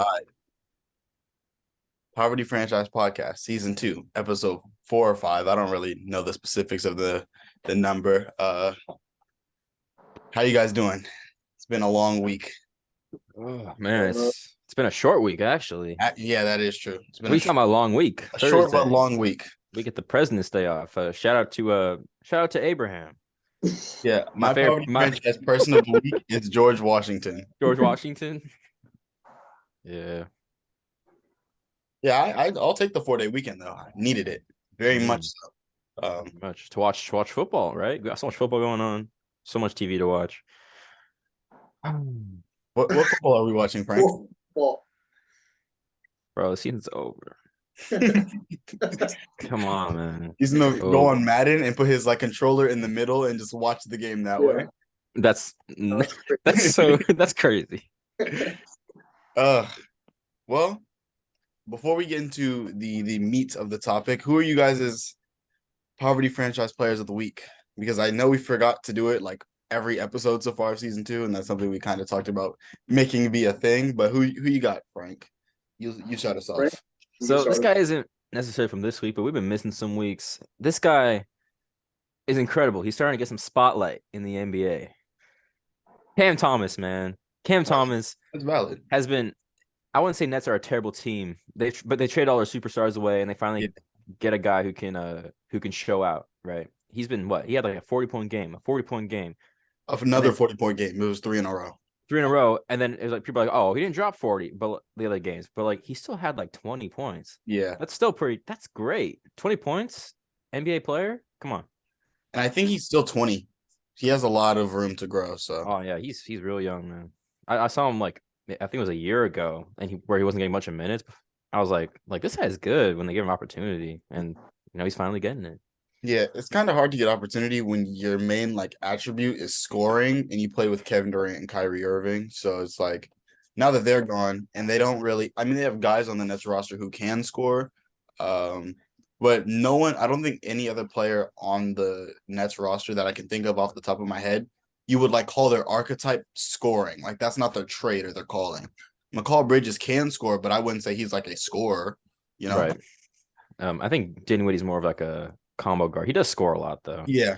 Uh, Poverty Franchise Podcast, Season 2, Episode 4 or 5. I don't really know the specifics of the number. How you guys doing? It's been a long week. Oh man, it's been a short week actually. Yeah, that is true. It's been We talking about a long week. a short but Thursday. long week. We get the President's Day off. Shout out to Abraham. Yeah, My my favorite, Poverty Franchise person of the week is George Washington. George Washington. Yeah. Yeah, I'll take the 4-day weekend though. I needed it very much so. Much to watch football, right? We got so much football going on. So much TV to watch. What football are we watching, Frank? Well, Bro, the season's over. Come on, man. He's gonna go on Madden and put his controller in the middle and just watch the game that way. That's that's crazy. Well, before we get into the meat of the topic, who are you guys' Poverty Franchise Players of the Week? Because I know we forgot to do it every episode so far of Season 2, and that's something we kind of talked about making it be a thing. But who you got, Frank? You shut us off. Frank? So this guy isn't necessarily from this week, but we've been missing some weeks. This guy is incredible. He's starting to get some spotlight in the NBA. Cam Thomas, man. Cam Thomas That's valid. has been. I wouldn't say Nets are a terrible team. But they trade all their superstars away, and they finally get a guy who can show out. Right? He's been what? He had a 40-point game, Of another 40-point game. It was 3 in a row. 3 in a row, and then it was people are like, oh, he didn't drop 40, but the other games, but he still had 20 points. Yeah, That's still that's great. 20 points, NBA player, come on. and I think he's still 20. He has a lot of room to grow. So, Oh yeah, he's real young, man. I saw him I think it was a year ago, and where he wasn't getting much of minutes. I was like this guy's good when they give him opportunity, and he's finally getting it. yeah, it's kind of hard to get opportunity when your main attribute is scoring, and you play with Kevin Durant and Kyrie Irving. So it's now that they're gone, and they don't really. I mean, they have guys on the Nets roster who can score, but no one. I don't think any other player on the Nets roster that I can think of off the top of my head, you would call their archetype scoring. That's not their trait or their calling. Mikal Bridges can score, but I wouldn't say he's a scorer. Right. I think Dinwiddie's more of a combo guard. He does score a lot though. Yeah,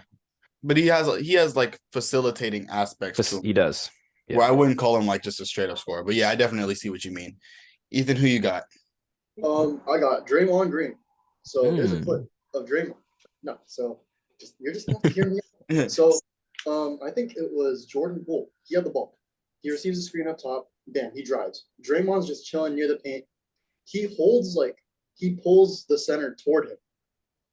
but he has facilitating aspects to him. He does. Yeah. Where I wouldn't call him just a straight up scorer. But yeah, I definitely see what you mean. Ethan, who you got? I got Draymond Green. So there's a clip of Draymond. No, so you're just not hearing me. So I think it was Jordan Poole. He had the ball. He receives the screen up top. Bam, he drives. Draymond's just chilling near the paint. He holds he pulls the center toward him.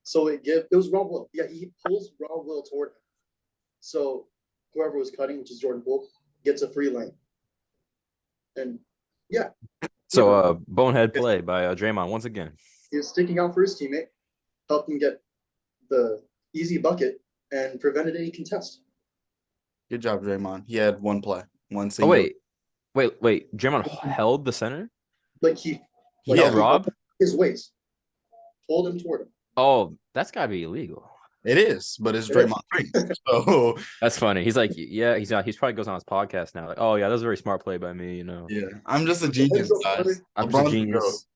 So it was Rob Will. Yeah, he pulls Rob Will toward him. So whoever was cutting, which is Jordan Poole, gets a free lane. And yeah. So bonehead play by Draymond once again. He was sticking out for his teammate, helped him get the easy bucket, and prevented any contest. Good job, Draymond. He had one play, one single. Oh wait. Draymond held the center. He held Rob his waist, pulled him toward him. Oh, that's gotta be illegal. It is, but it's Draymond Green. So that's funny. He's he's probably goes on his podcast now. Oh yeah, that was a very smart play by me. Yeah, I'm just a genius, guys. I'm just a genius.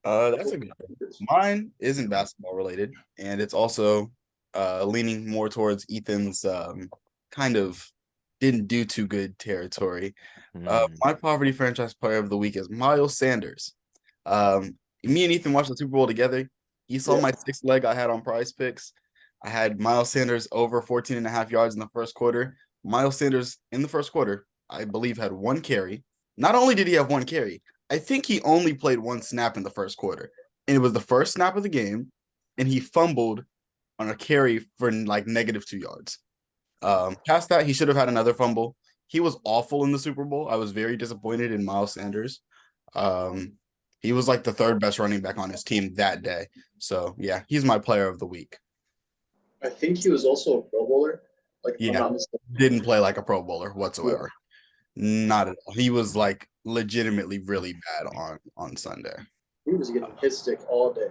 That's a good one. Mine isn't basketball related, and it's also leaning more towards Ethan's kind of didn't do too good territory. My Poverty Franchise Player of the Week is Miles Sanders. Me and Ethan watched the Super Bowl together. He saw my 6th leg I had on Prize Picks. I had Miles Sanders over 14.5 yards in the first quarter. Miles Sanders in the first quarter, I believe, had 1 carry. Not only did he have 1 carry, I think he only played 1 snap in the first quarter. And it was the first snap of the game, and he fumbled on a carry for -2 yards. Past that, he should have had another fumble. He was awful in the Super Bowl. I was very disappointed in Miles Sanders. He was the 3rd best running back on his team that day. So yeah, he's my player of the week. I think he was also a Pro Bowler. Didn't play like a Pro Bowler whatsoever. Yeah. Not at all. He was legitimately really bad on Sunday. He was getting his stick all day.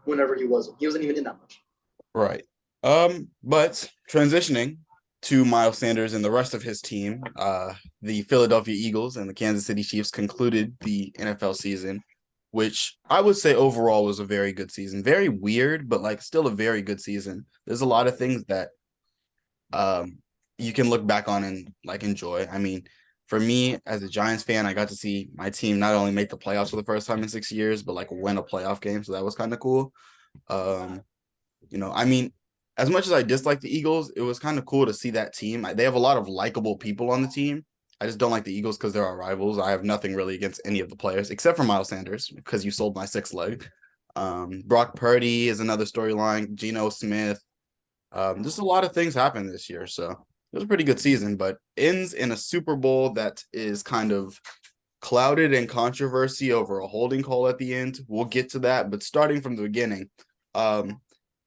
Whenever he wasn't even in that much. Right. But transitioning to Miles Sanders and the rest of his team, the Philadelphia Eagles and the Kansas City Chiefs concluded the NFL season, which I would say overall was a very good season. Very weird, but like still a very good season. There's a lot of things that you can look back on and like enjoy. I mean, for me as a Giants fan, I got to see my team not only make the playoffs for the first time in 6 years, but like win a playoff game. So that was kind of cool. I mean, as much as I dislike the Eagles, it was kind of cool to see that team. They have a lot of likable people on the team. I just don't like the Eagles because they're our rivals. I have nothing really against any of the players except for Miles Sanders because you sold my sixth leg. Brock Purdy is another storyline. Geno Smith. Just a lot of things happened this year. So it was a pretty good season, but ends in a Super Bowl that is kind of clouded in controversy over a holding call at the end. We'll get to that, but starting from the beginning, I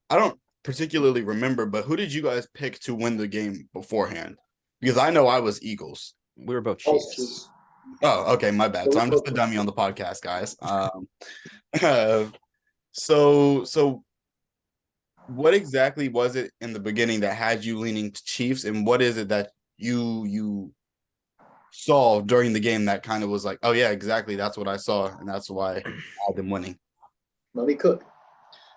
don't particularly remember, but who did you guys pick to win the game beforehand? Because I know I was Eagles. We were both Oh, Chiefs. Oh, okay, my bad. So I'm just a dummy on the podcast, guys. So what exactly was it in the beginning that had you leaning to Chiefs, and what is it that you saw during the game that kind of was like, oh yeah, exactly, that's what I saw, and that's why I had them winning? Let me cook.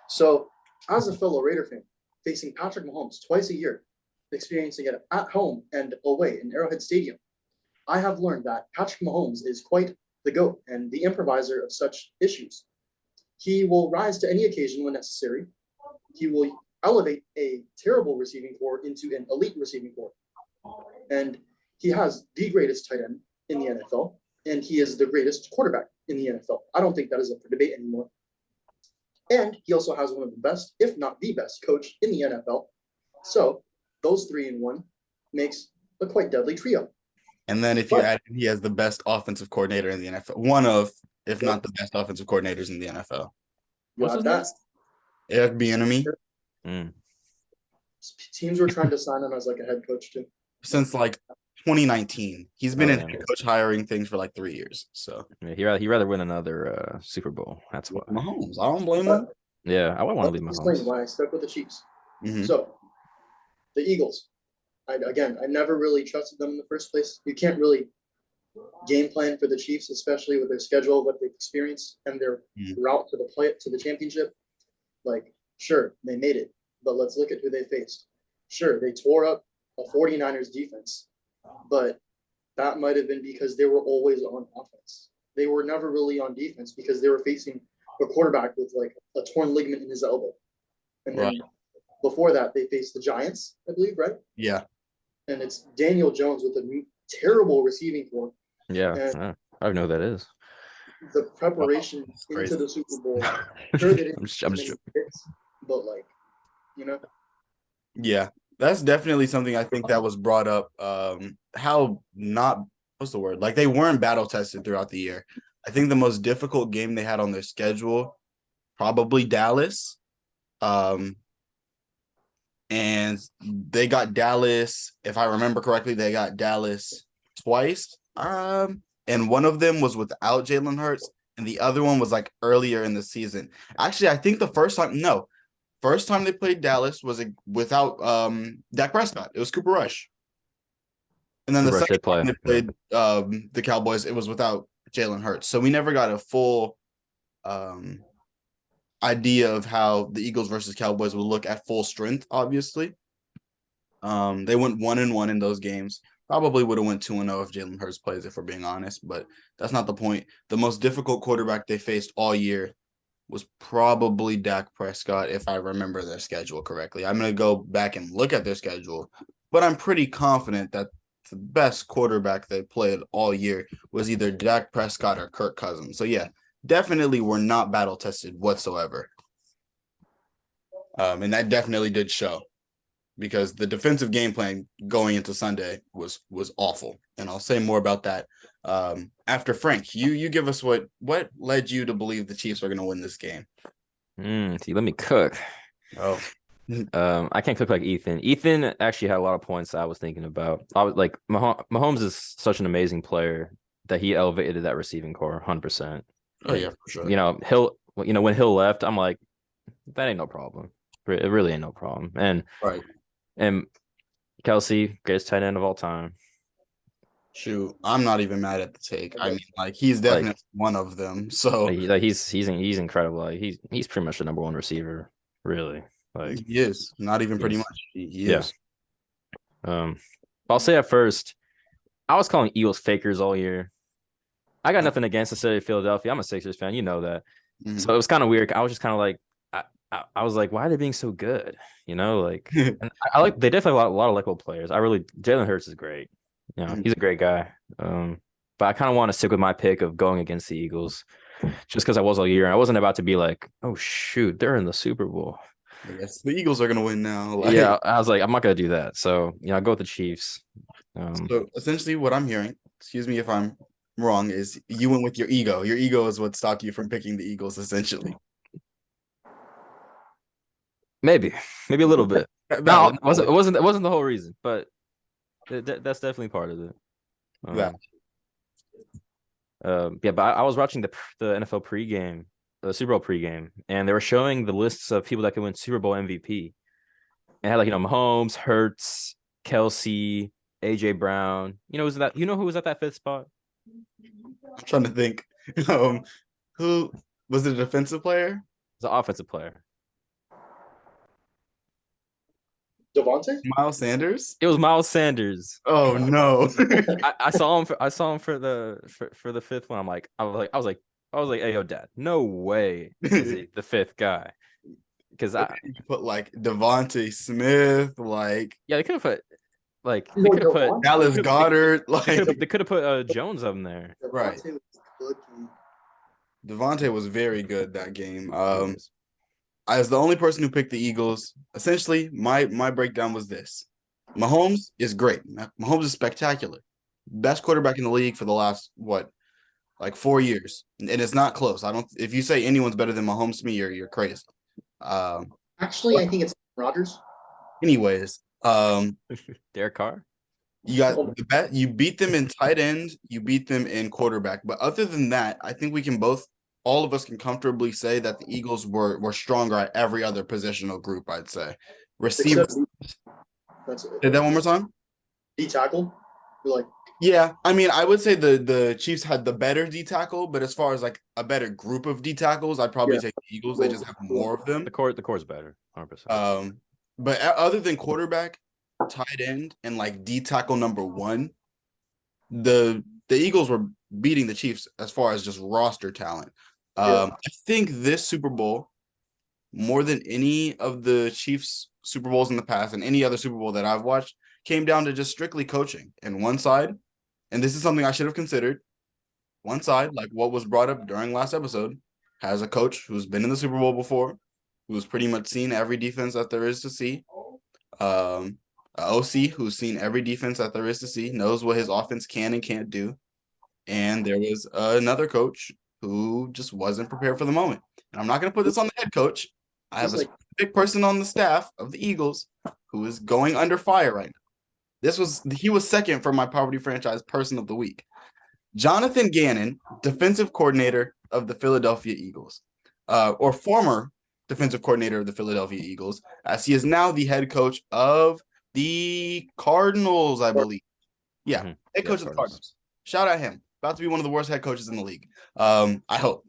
So, as a fellow Raider fan, facing Patrick Mahomes twice a year, experiencing it at home and away in Arrowhead Stadium, I have learned that Patrick Mahomes is quite the GOAT and the improviser of such issues. He will rise to any occasion when necessary. He will elevate a terrible receiving corps into an elite receiving corps. And he has the greatest tight end in the NFL, and he is the greatest quarterback in the NFL. I don't think that is up for debate anymore. And he also has one of the best, if not the best, coach in the NFL. So those 3 in 1 makes a quite deadly trio. And then if you add, he has the best offensive coordinator in the NFL. One of, if not the best offensive coordinators in the NFL. What's his name? Eric Bieniemy. Teams were trying to sign him as like a head coach too. Since like 2019. He's been in head coach hiring things for like 3 years. So yeah, he'd rather win another Super Bowl. That's why. Mahomes. I don't blame him. Yeah, I would want to leave Mahomes. Explain why I stuck with the Chiefs. Mm-hmm. So the Eagles. I never really trusted them in the first place. You can't really game plan for the Chiefs, especially with their schedule, what they've experienced, and their route to the championship. Like, sure, they made it, but let's look at who they faced. Sure, they tore up a 49ers defense, but that might have been because they were always on offense. They were never really on defense because they were facing a quarterback with like a torn ligament in his elbow. And then before that, they faced the Giants, I believe, right? Yeah. And it's Daniel Jones with a terrible receiving corps. Yeah, I don't know who that is. The preparation into the Super Bowl. Sure, they didn't but like, Yeah, that's definitely something I think that was brought up. Like they weren't battle tested throughout the year. I think the most difficult game they had on their schedule, probably Dallas. And they got Dallas, if I remember correctly, they got Dallas twice. And one of them was without Jalen Hurts, and the other one was like earlier in the season. Actually, I think the first time they played Dallas was without Dak Prescott. It was Cooper Rush. And then the second time they played the Cowboys, it was without Jalen Hurts. So we never got a full idea of how the Eagles versus Cowboys would look at full strength, obviously. They went 1-1 in those games. Probably would have went 2-0 if Jalen Hurts plays, if we're being honest, but that's not the point. The most difficult quarterback they faced all year was probably Dak Prescott, if I remember their schedule correctly. I'm going to go back and look at their schedule, but I'm pretty confident that the best quarterback they played all year was either Dak Prescott or Kirk Cousins. So yeah, definitely were not battle tested whatsoever. And that definitely did show, because the defensive game plan going into Sunday was awful. And I'll say more about that after Frank. You give us what led you to believe the Chiefs are going to win this game. See, let me cook. Oh, I can't cook like Ethan. Ethan actually had a lot of points I was thinking about. I was like, Mahomes is such an amazing player that he elevated that receiving core 100%. Oh yeah, for sure. When Hill left, I'm like, that ain't no problem. It really ain't no problem. And right. And Kelsey, greatest tight end of all time. Shoot, I'm not even mad at the take. I mean, like he's Like- definitely one of them. So He's incredible. Like he's pretty much the number one receiver, really. Like he is not even pretty Yes. much. He Yeah. is. I'll say at first, I was calling Eagles fakers all year. I got nothing against the city of Philadelphia. I'm a Sixers fan, you know that. Mhm. So it was kind of weird. I was just kind of like, I was like, why are they being so good? You know, like, and I like they definitely have a lot of likable players. Jalen Hurts is great. You know, Mhm. he's a great guy. But I kind of want to stick with my pick of going against the Eagles, just because I was all year. I wasn't about to be like, oh shoot, they're in the Super Bowl. I guess the Eagles are gonna win now. Like, Yeah, I was like, I'm not gonna do that. So I go with the Chiefs. So essentially, what I'm hearing, excuse me if I'm wrong, is you went with your ego. Your ego is what stopped you from picking the Eagles, essentially. Maybe a little bit. No, Valid. it wasn't the whole reason, but that's definitely part of it. Valid. Yeah, but I was watching the NFL pregame, the Super Bowl pregame, and they were showing the lists of people that could win Super Bowl MVP. And had like Mahomes, Hurts, Kelsey, AJ Brown. Who was at that fifth spot? I'm trying to think. Who was it? A defensive player? It's an offensive player. Devontae? Miles Sanders? It was Miles Sanders. Oh no! I saw him. I saw him for the fifth one. I was like, hey, yo, Dad, no way is he the fifth guy. Because You put like Devontae Smith, like they could have put like You they want could have put Devontae? Dallas Goddard, they like could have put Jones up in there. Right. Devontae was cooking. Devontae was very good that game. As the only person who picked the Eagles, essentially my breakdown was this: Mahomes is great. Mahomes is spectacular, best quarterback in the league for the last like 4 years, and it's not close. I don't. If you say anyone's better than Mahomes to me, you're crazy. Actually, I think it's Rodgers. Anyways, Derek Carr. you got the bet. You beat them in tight end. You beat them in quarterback. But other than that, I think we can all of us can comfortably say that the Eagles were stronger at every other positional group. I'd say receiver. That's it. Did that one more time? D tackle. Like Yeah, I mean, I would say the Chiefs had the better D tackle, but as far as like a better group of D tackles, I'd probably Yeah. take the Eagles. They just have more of them. The core's better, 100%. But other than quarterback, tight end, and like D tackle number one, the Eagles were beating the Chiefs as far as just roster talent. I think this Super Bowl, more than any of the Chiefs Super Bowls in the past and any other Super Bowl that I've watched, came down to just strictly coaching. And one side, and this is something I should have considered, one side, like what was brought up during last episode, has a coach who's been in the Super Bowl before, who's pretty much seen every defense that there is to see. A OC who's seen every defense that there is to see, knows what his offense can and can't do. And there was another coach who just wasn't prepared for the moment. And I'm not going to put this on the head coach. I have a specific person on the staff of the Eagles who is going under fire right now. He was second for my poverty franchise person of the week. Jonathan Gannon, defensive coordinator of the Philadelphia Eagles, or former defensive coordinator of the Philadelphia Eagles, as he is now the head coach of the Cardinals, I believe. Yeah, head coach of the Cardinals. Shout out him. About to be one of the worst head coaches in the league. I hope.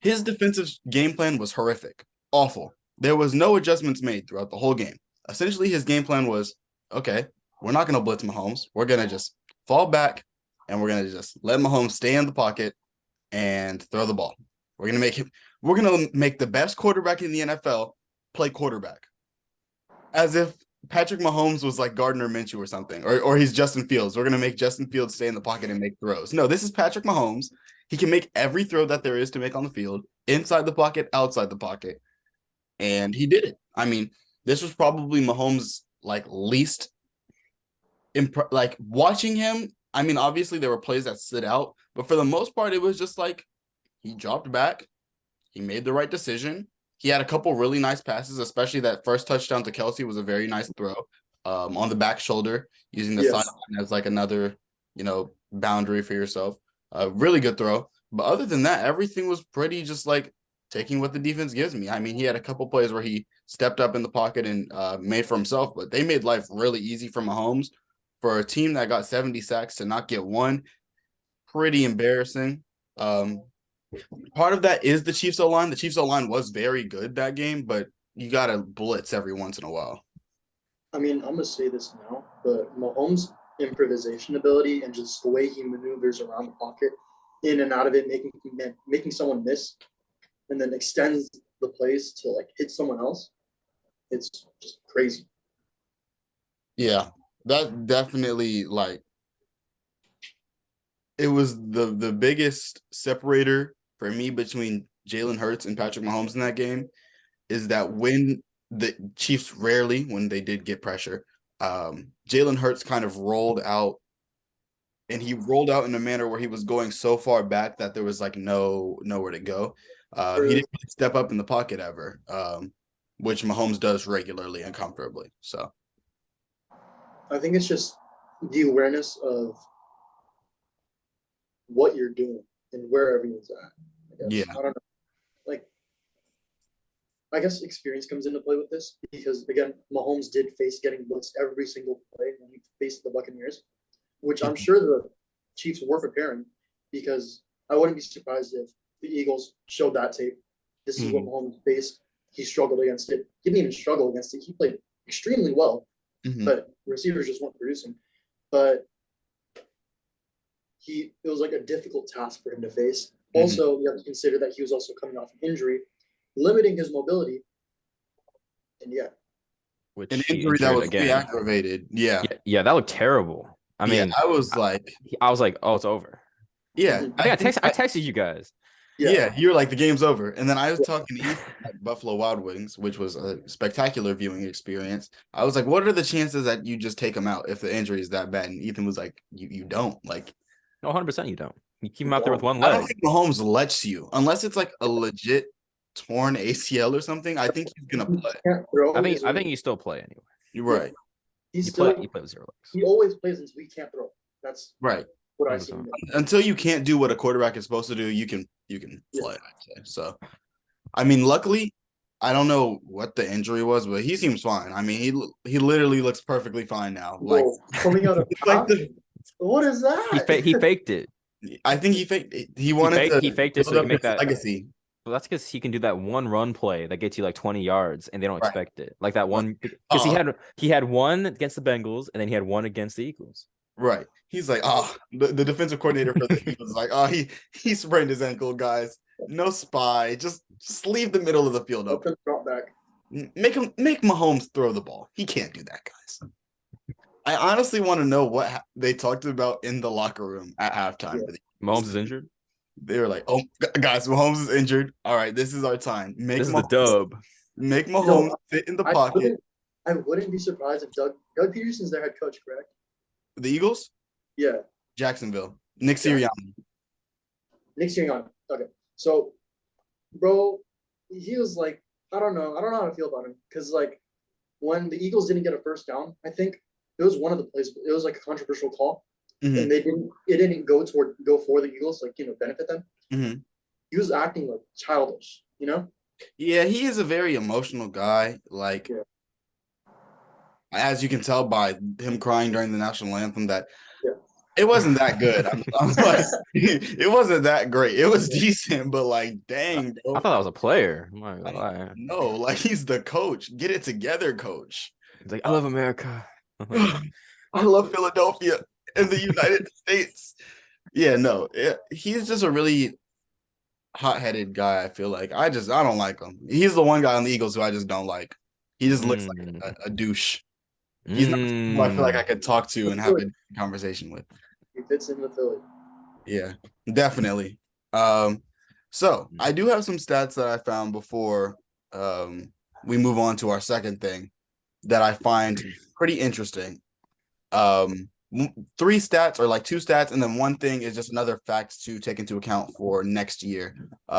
His defensive game plan was horrific, awful. There was no adjustments made throughout the whole game. Essentially, his game plan was, okay, we're not going to blitz Mahomes. We're going to just fall back, and we're going to just let Mahomes stay in the pocket and throw the ball. We're going to make the best quarterback in the NFL play quarterback. As if Patrick Mahomes was like Gardner Minshew or something, or he's Justin Fields. We're going to make Justin Fields stay in the pocket and make throws. No, this is Patrick Mahomes. He can make every throw that there is to make on the field, inside the pocket, outside the pocket. And he did it. I mean, this was probably Mahomes' like least like watching him. I mean, obviously there were plays that stood out, but for the most part, it was just like he dropped back. He made the right decision. He had a couple really nice passes, especially that first touchdown to Kelsey was a very nice throw on the back shoulder, using the sideline as like another, boundary for yourself. Really good throw. But other than that, everything was pretty just like taking what the defense gives me. I mean, he had a couple plays where he stepped up in the pocket and made for himself, but they made life really easy for Mahomes. For a team that got 70 sacks to not get one, pretty embarrassing. Part of that is the Chiefs O-line. The Chiefs O-line was very good that game, but you got to blitz every once in a while. I mean, I'm gonna say this now, but Mahomes' improvisation ability and just the way he maneuvers around the pocket, in and out of it, making someone miss, and then extends the plays to like hit someone else. It's just crazy. Yeah, that definitely like it was the biggest separator for me between Jalen Hurts and Patrick Mahomes in that game is that when the Chiefs rarely, when they did get pressure, Jalen Hurts kind of rolled out, and he rolled out in a manner where he was going so far back that there was like nowhere to go. He didn't step up in the pocket ever, which Mahomes does regularly and comfortably. So I think it's just the awareness of what you're doing and where everyone's at. yeah, I don't know. Like, I guess experience comes into play with this because again, Mahomes did face getting blitzed every single play when he faced the Buccaneers, which I'm sure the Chiefs were preparing because I wouldn't be surprised if the Eagles showed that tape. This is what Mahomes faced. He struggled against it. He didn't even struggle against it. He played extremely well, but receivers just weren't producing. But it was like a difficult task for him to face. Also, you have to consider that he was also coming off an injury, limiting his mobility. And yeah. Which an injury that was re-aggravated. Yeah. Yeah, that looked terrible. I mean, I was like, oh, it's over. Yeah. I texted you guys. Yeah, you were like, the game's over. And then I was talking to Ethan at Buffalo Wild Wings, which was a spectacular viewing experience. I was like, what are the chances that you just take him out if the injury is that bad? And Ethan was like, you don't. Like, no, 100% you don't. You keep him out there with one I leg. don't think Mahomes lets you, unless it's like a legit torn ACL or something. I think he's gonna play. I think you still play anyway. You're right. He play with 0 legs. He always plays until he can't throw. That's right. What I see. Until you can't do what a quarterback is supposed to do, you can play. I'd say. So, I mean, luckily, I don't know what the injury was, but he seems fine. I mean, he literally looks perfectly fine now. Like coming out of like what is that? He faked it. I think he faked it. He faked it so he can make that legacy. Well, that's because he can do that one run play that gets you like 20 yards, and they don't expect it. Like that one, because he had one against the Bengals, and then he had one against the Eagles. Right. He's like, the defensive coordinator for the Eagles is like, he sprained his ankle, guys. No spy. Just leave the middle of the field open. Drop back. Make Mahomes throw the ball. He can't do that, guys. I honestly want to know what they talked about in the locker room at halftime. Yeah. Mahomes is injured. They were like, "Oh, guys, Mahomes is injured. All right, this is our time. This is the dub. Make Mahomes sit in the pocket." I wouldn't be surprised if Doug Peterson's their head coach, correct? The Eagles? Yeah. Jacksonville. Nick Sirianni. Nick Sirianni. Okay. So, bro, he was like, I don't know how to feel about him because like when the Eagles didn't get a first down, I think it was one of the plays. It was like a controversial call. And it didn't go for the Eagles, like, benefit them. He was acting like childish, Yeah, he is a very emotional guy. Like, as you can tell by him crying during the national anthem, that it wasn't that good. I'm like, it wasn't that great. It was decent, but like, dang, bro. I thought that was a player. I'm not gonna lie. No, like, he's the coach. Get it together, coach. He's like, I love America. I love Philadelphia. In the United States. Yeah, no. He's just a really hot-headed guy, I feel like. I don't like him. He's the one guy on the Eagles who I just don't like. He just looks like a douche. He's not who I feel like I could talk to and have a conversation with. He fits in with Philly. Yeah, definitely. So I do have some stats that I found before we move on to our second thing that I find pretty interesting. 3 stats or like 2 stats, and then one thing is just another fact to take into account for next year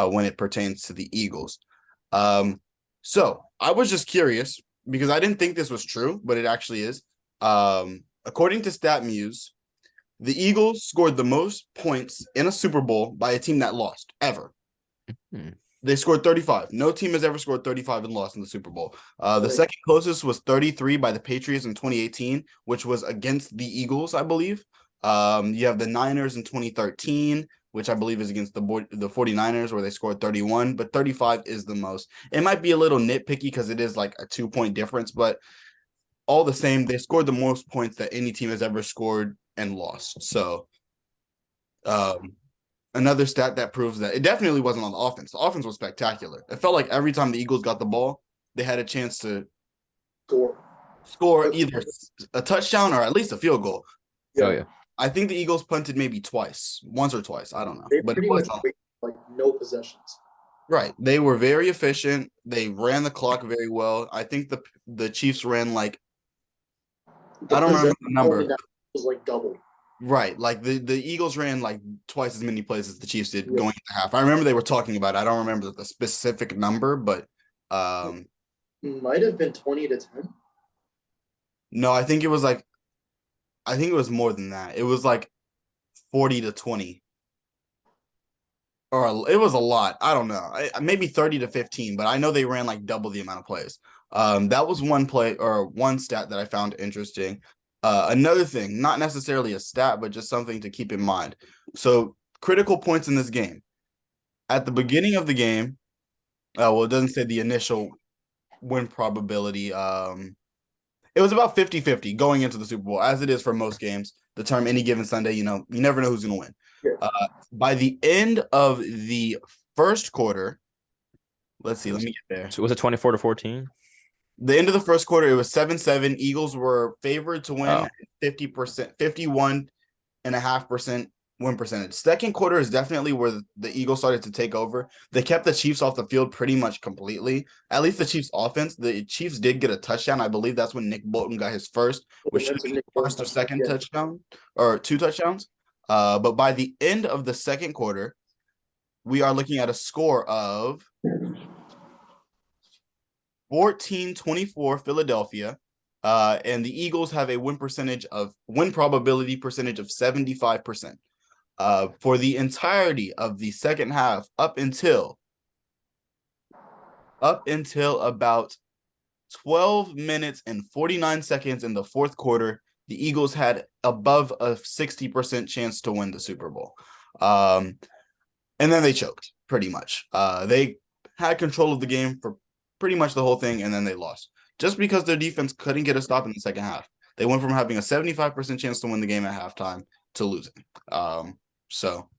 when it pertains to the Eagles. So I was just curious because I didn't think this was true, but it actually is. According to StatMuse, the Eagles scored the most points in a Super Bowl by a team that lost ever. They scored 35. No team has ever scored 35 and lost in the Super Bowl. The Right. second closest was 33 by the Patriots in 2018, which was against the Eagles, I believe. You have the Niners in 2013, which I believe is against the 49ers, where they scored 31, but 35 is the most. It might be a little nitpicky because it is like a 2-point difference, but all the same, they scored the most points that any team has ever scored and lost. So, another stat that proves that it definitely wasn't on the offense. The offense was spectacular. It felt like every time the Eagles got the ball, they had a chance to score either a touchdown or at least a field goal. Yeah. Oh yeah. I think the Eagles punted maybe once or twice. I don't know. They But pretty it was much like no possessions. right. They were very efficient. They ran the clock very well. I think the Chiefs ran like I don't remember the number. Was like double. Right. Like the Eagles ran like twice as many plays as the Chiefs did Yeah. going into half. I remember they were talking about it. I don't remember the specific number, but Might have been 20-10. no, I think it was more than that. It was like 40-20. Or it was a lot. I don't know. Maybe 30-15, but I know they ran like double the amount of plays. That was one play or one stat that I found interesting. Another thing, not necessarily a stat, but just something to keep in mind. So, critical points in this game. At the beginning of the game, well, it doesn't say the initial win probability. It was about 50-50 going into the Super Bowl, as it is for most games. The term any given Sunday, you never know who's going to win. Yeah. By the end of the first quarter, let's see, let me get there. So was it 24-14? The end of the first quarter, it was 7-7. Eagles were favored to win 50%, 51.5% win percentage. Second quarter is definitely where the Eagles started to take over. They kept the Chiefs off the field pretty much completely. At least the Chiefs offense. The Chiefs did get a touchdown. I believe that's when Nick Bolton got his first, which should be first or second touchdown or 2 touchdowns. But by the end of the second quarter, we are looking at a score of 14-24 Philadelphia. And the Eagles have a win probability percentage of 75%. For the entirety of the second half, up until about 12 minutes and 49 seconds in the fourth quarter, the Eagles had above a 60% chance to win the Super Bowl. And then they choked, pretty much. They had control of the game for pretty much the whole thing, and then they lost. Just because their defense couldn't get a stop in the second half. They went from having a 75% chance to win the game at halftime to losing. So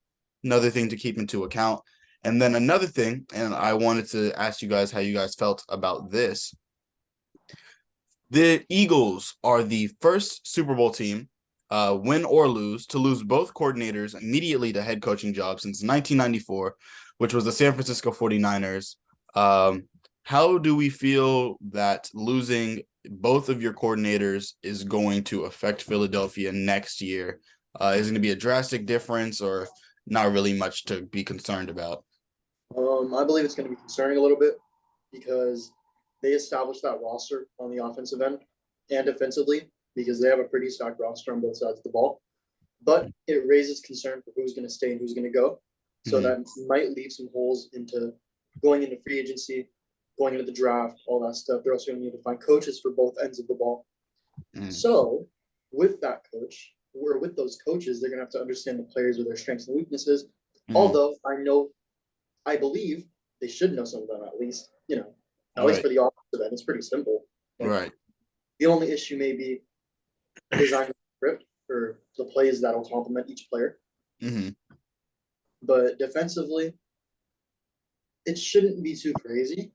another thing to keep into account. And then another thing, and I wanted to ask you guys how you guys felt about this. The Eagles are the first Super Bowl team, win or lose, to lose both coordinators immediately to head coaching jobs since 1994, which was the San Francisco 49ers. How do we feel that losing both of your coordinators is going to affect Philadelphia next year? Is it going to be a drastic difference or not really much to be concerned about? I believe it's going to be concerning a little bit because they established that roster on the offensive end and defensively because they have a pretty stacked roster on both sides of the ball. But it raises concern for who's going to stay and who's going to go. So that might leave some holes into going into free agency, going into the draft, all that stuff. They're also going to need to find coaches for both ends of the ball. So with that coach, or with those coaches, they're going to have to understand the players with their strengths and weaknesses. Although I believe they should know some of them at least, at least for the offensive end. It's pretty simple. Right. The only issue may be designing the script for the plays that will complement each player. But defensively, it shouldn't be too crazy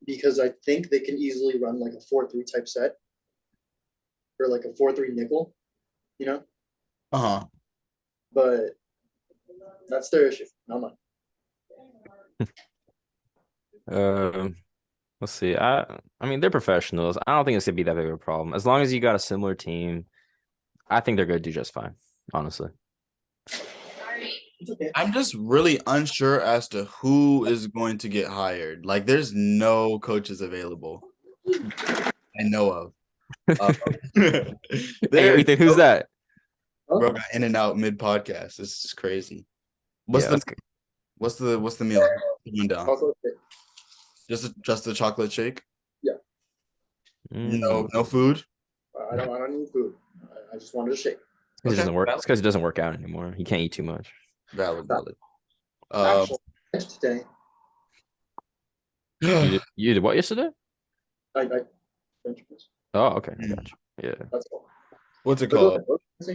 because I think they can easily run like a 4-3 type set or like a 4-3 nickel, But that's their issue, not mine. Let's see. I mean, they're professionals. I don't think it's gonna be that big of a problem. As long as you got a similar team, I think they're gonna do just fine, honestly. Okay. I'm just really unsure as to who is going to get hired. Like, there's no coaches available I know of. Hey, Ethan, who's that? Bro got in and out mid podcast. This is crazy. What's What's the meal? Going down. Chocolate cake. Just a chocolate shake. Mm. No food. I don't need food. I just wanted a shake. It Okay. doesn't work. It's because it doesn't work out anymore. He can't eat too much. Valid. Actually, today You did what yesterday? I bench press. Oh, okay. Mm. Gotcha. Yeah. That's all. What's it But called? what was I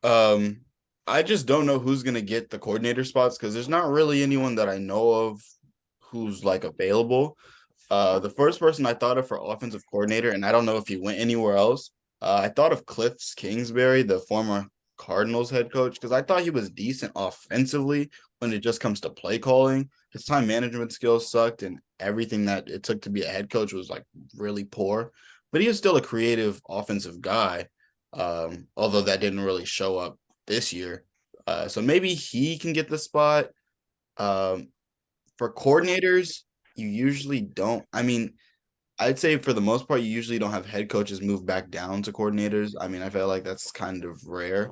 saying? I just don't know who's gonna get the coordinator spots because there's not really anyone that I know of who's like available. The first person I thought of for offensive coordinator, and I don't know if he went anywhere else. I thought of Cliff Kingsbury, the former Cardinals head coach, because I thought he was decent offensively when it just comes to play calling. His time management skills sucked, and everything that it took to be a head coach was like really poor. But he is still a creative offensive guy, although that didn't really show up this year. So maybe he can get the spot. For coordinators, you usually don't. I mean, I'd say for the most part, you usually don't have head coaches move back down to coordinators. I mean, I feel like that's kind of rare.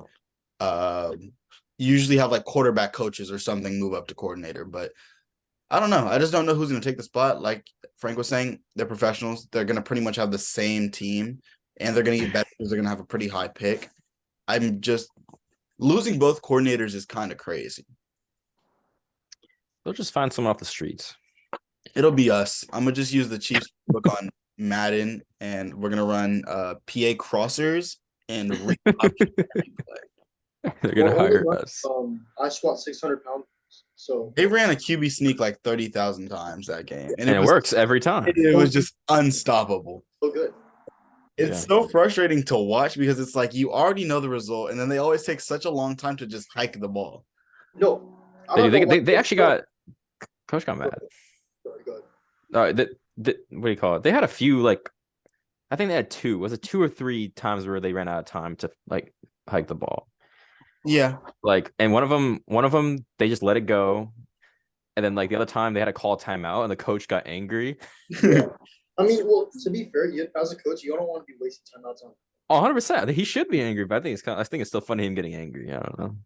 You usually have like quarterback coaches or something move up to coordinator, but I don't know. I just don't know who's going to take the spot. Like Frank was saying, they're professionals. They're going to pretty much have the same team, and they're going to get better because they're going to have a pretty high pick. I'm just losing both coordinators is kind of crazy. They'll just find someone off the streets. It'll be us. I'm gonna just use the Chiefs book on Madden, and we're gonna run PA crossers and They're gonna Well, hire only us. I squat 600 pounds, so they ran a QB sneak like 30,000 times that game, And it works every time. It was just unstoppable. so good. It's so frustrating to watch because it's like you already know the result, and then they always take such a long time to just hike the ball. No, I don't know They why- actually got Coach got mad. Sorry, go ahead. What do you call it? They had a few like I think they had two. Was it 2 or 3 times where they ran out of time to like hike the ball? Yeah, Like, and one of them they just let it go, and then like the other time they had to call a timeout, and the coach got angry. Yeah. I mean, well, to be fair, as a coach, you don't want to be wasting timeouts on. 100%. He should be angry, but I think it's still funny him getting angry. I don't know.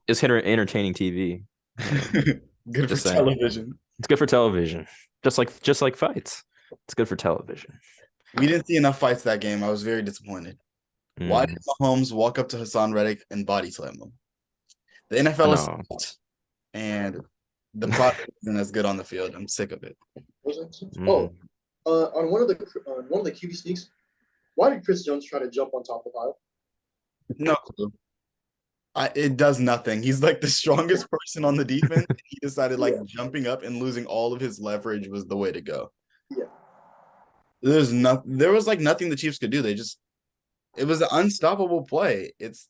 It's entertaining TV. good for Just saying. television. It's good for television. Just like fights. It's good for television. We didn't see enough fights that game. I was very disappointed. Why did Mahomes walk up to Hassan Reddick and body slam him? The NFL is soft, and the product isn't as good on the field. I'm sick of it. Oh, on one of the QB sneaks, why did Chris Jones try to jump on top of the pile? No clue. It does nothing. He's like the strongest person on the defense. He decided like jumping up and losing all of his leverage was the way to go. Yeah. There was like nothing the Chiefs could do. It was an unstoppable play. It's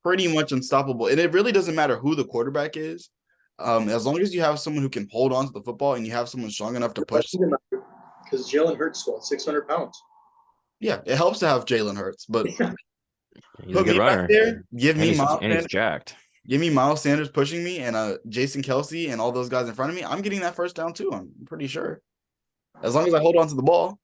pretty much unstoppable. And it really doesn't matter who the quarterback is. As long as you have someone who can hold on to the football and you have someone strong enough to push. Because Jalen Hurts squat 600 pounds. Yeah, it helps to have Jalen Hurts, but he's a good runner. There, give me Miles Sanders. Jacked. Give me Miles Sanders pushing me and Jason Kelsey and all those guys in front of me. I'm getting that first down too. I'm pretty sure. As long as I hold on to the ball.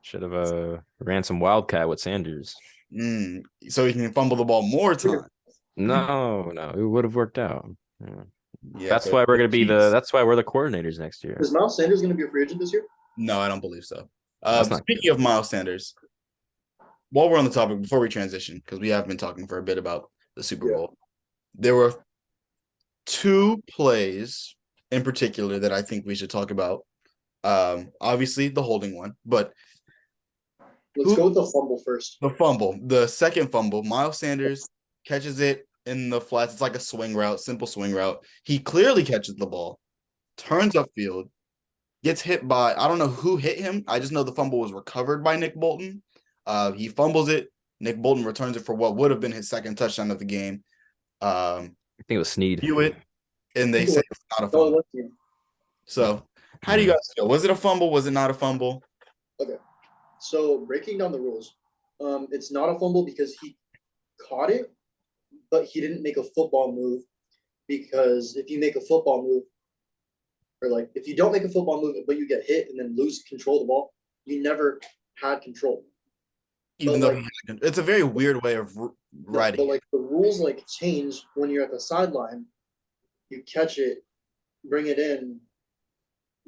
Should have ran some wildcat with Sanders. So he can fumble the ball more times. No, it would have worked out. Yeah, that's why we're gonna be that's why we're the coordinators next year. Is Miles Sanders gonna be a free agent this year? No, I don't believe so. Speaking of Miles Sanders, while we're on the topic, before we transition, because we have been talking for a bit about the Super Bowl, there were 2 plays in particular that I think we should talk about. Obviously the holding one, but let's go with the fumble first. The fumble, the second fumble, Miles Sanders catches it in the flats. It's like a swing route, simple swing route. He clearly catches the ball, turns upfield, gets hit by, I don't know who hit him. I just know the fumble was recovered by Nick Bolton. He fumbles it. Nick Bolton returns it for what would have been his second touchdown of the game. I think it was Snead. Hewitt, and they say it's not a fumble. So, how do you guys feel? Was it a fumble? Was it not a fumble? Okay. So, breaking down the rules, it's not a fumble because he caught it, but he didn't make a football move. Because if you make a football move, or like if you don't make a football move, but you get hit and then lose control of the ball, you never had control. Even though it's a very weird way of riding. But like the rules like change when you're at the sideline, you catch it, bring it in,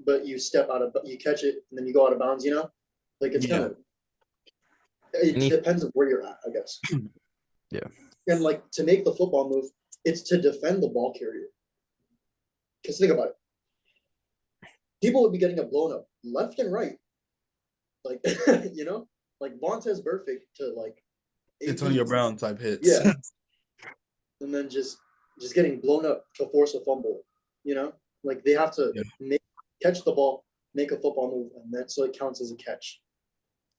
but you you catch it and then you go out of bounds. Like it's kind Yeah. of. It Any- depends on where you're at, I guess. Yeah. And like to make the football move, it's to defend the ball carrier. Because think about it. People would be getting it blown up left and right. Like, like Vontez Burfict to like Antonio Brown type hits. Yeah. And then just getting blown up to force a fumble. Like they have to catch the ball, make a football move, and then so it counts as a catch.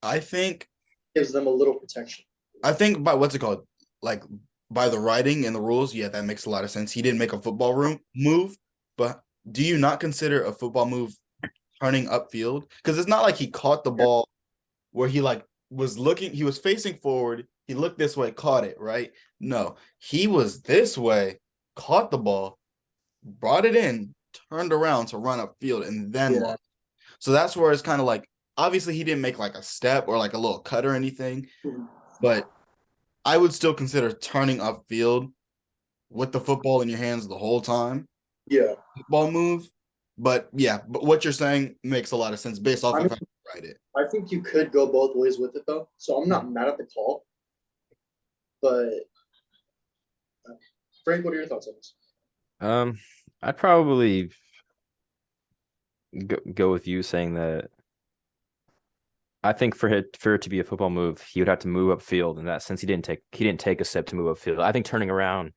I think Gives them a little protection. by what's it called? Like by the writing and the rules, yeah, that makes a lot of sense. He didn't make a football move, but do you not consider a football move turning upfield? Because it's not like he caught the ball where he like was looking, he was facing forward, he looked this way, caught it, right? No, he was this way, caught the ball, brought it in, turned around to run upfield, and then Yeah. so that's where it's kind of like, obviously he didn't make like a step or like a little cut or anything, but I would still consider turning upfield with the football in your hands the whole time. Yeah. Football move. But yeah, but what you're saying makes a lot of sense based off of how you write it. I think you could go both ways with it though. So I'm not mad at the call. But Frank, what are your thoughts on this? I'd probably go with you saying that. I think for it to be a football move, he would have to move upfield. In that sense, he didn't take a step to move upfield. I think turning around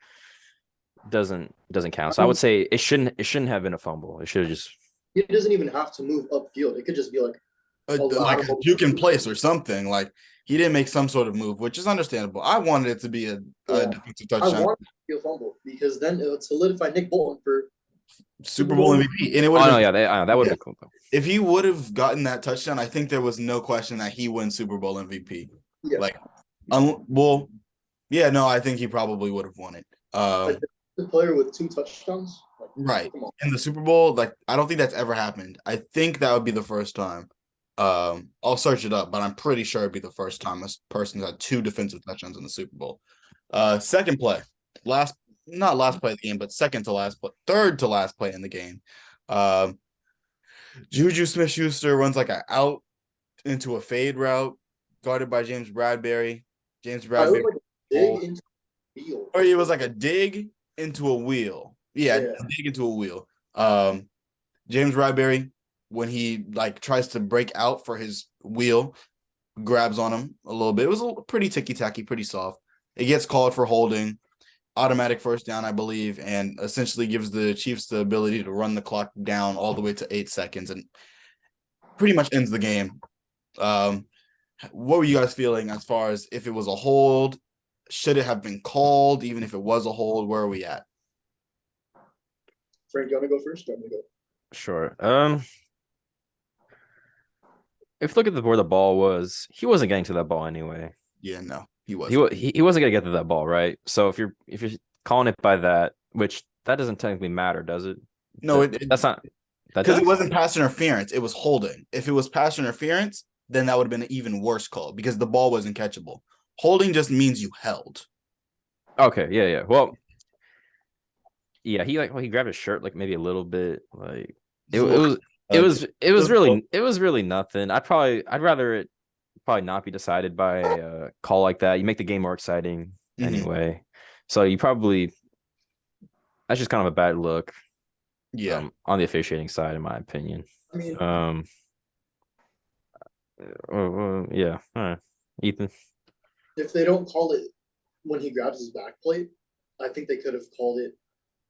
doesn't count. So I would say it shouldn't have been a fumble. It should have just. It doesn't even have to move upfield. It could just be like Like a juke in place or something. Like he didn't make some sort of move, which is understandable. I wanted it to be a defensive touchdown. I wanted it to be a fumble because then it would solidify Nick Bolton for Super Bowl MVP. And it would that would be cool though. If he would have gotten that touchdown, I think there was no question that he wins Super Bowl MVP. Yeah. Like, I think he probably would have won it. The player with 2 touchdowns, right in the Super Bowl, like I don't think that's ever happened. I think that would be the first time. I'll search it up, but I'm pretty sure it'd be the first time a person had 2 defensive touchdowns in the Super Bowl. Second play, not last play of the game, but third to last play in the game. Juju Smith-Schuster runs like an out into a fade route, guarded by James Bradberry. Or it was like a dig into a wheel. Yeah, dig into a wheel. James Bradberry, when he like tries to break out for his wheel, grabs on him a little bit. It was pretty ticky-tacky, pretty soft. It gets called for holding, automatic first down, I believe, and essentially gives the Chiefs the ability to run the clock down all the way to 8 seconds and pretty much ends the game. What were you guys feeling as far as if it was a hold? Should it have been called? Even if it was a hold, where are we at? Frank, you want to go first? Or go? Sure. If you look at where the ball was, he wasn't getting to that ball anyway. Yeah, no, he wasn't. He wasn't gonna get to that ball, right? So if you're calling it by that, which that doesn't technically matter, does it? No, that's not because it wasn't pass interference. It was holding. If it was pass interference, then that would have been an even worse call because the ball wasn't catchable. Holding just means you held. Okay, yeah. Well, yeah, he grabbed his shirt like maybe a little bit, like it was really nothing. I'd rather it probably not be decided by a call like that. You make the game more exciting anyway. So that's just kind of a bad look. Yeah. On the officiating side, in my opinion. I mean, yeah. All right. Ethan. If they don't call it when he grabs his back plate, I think they could have called it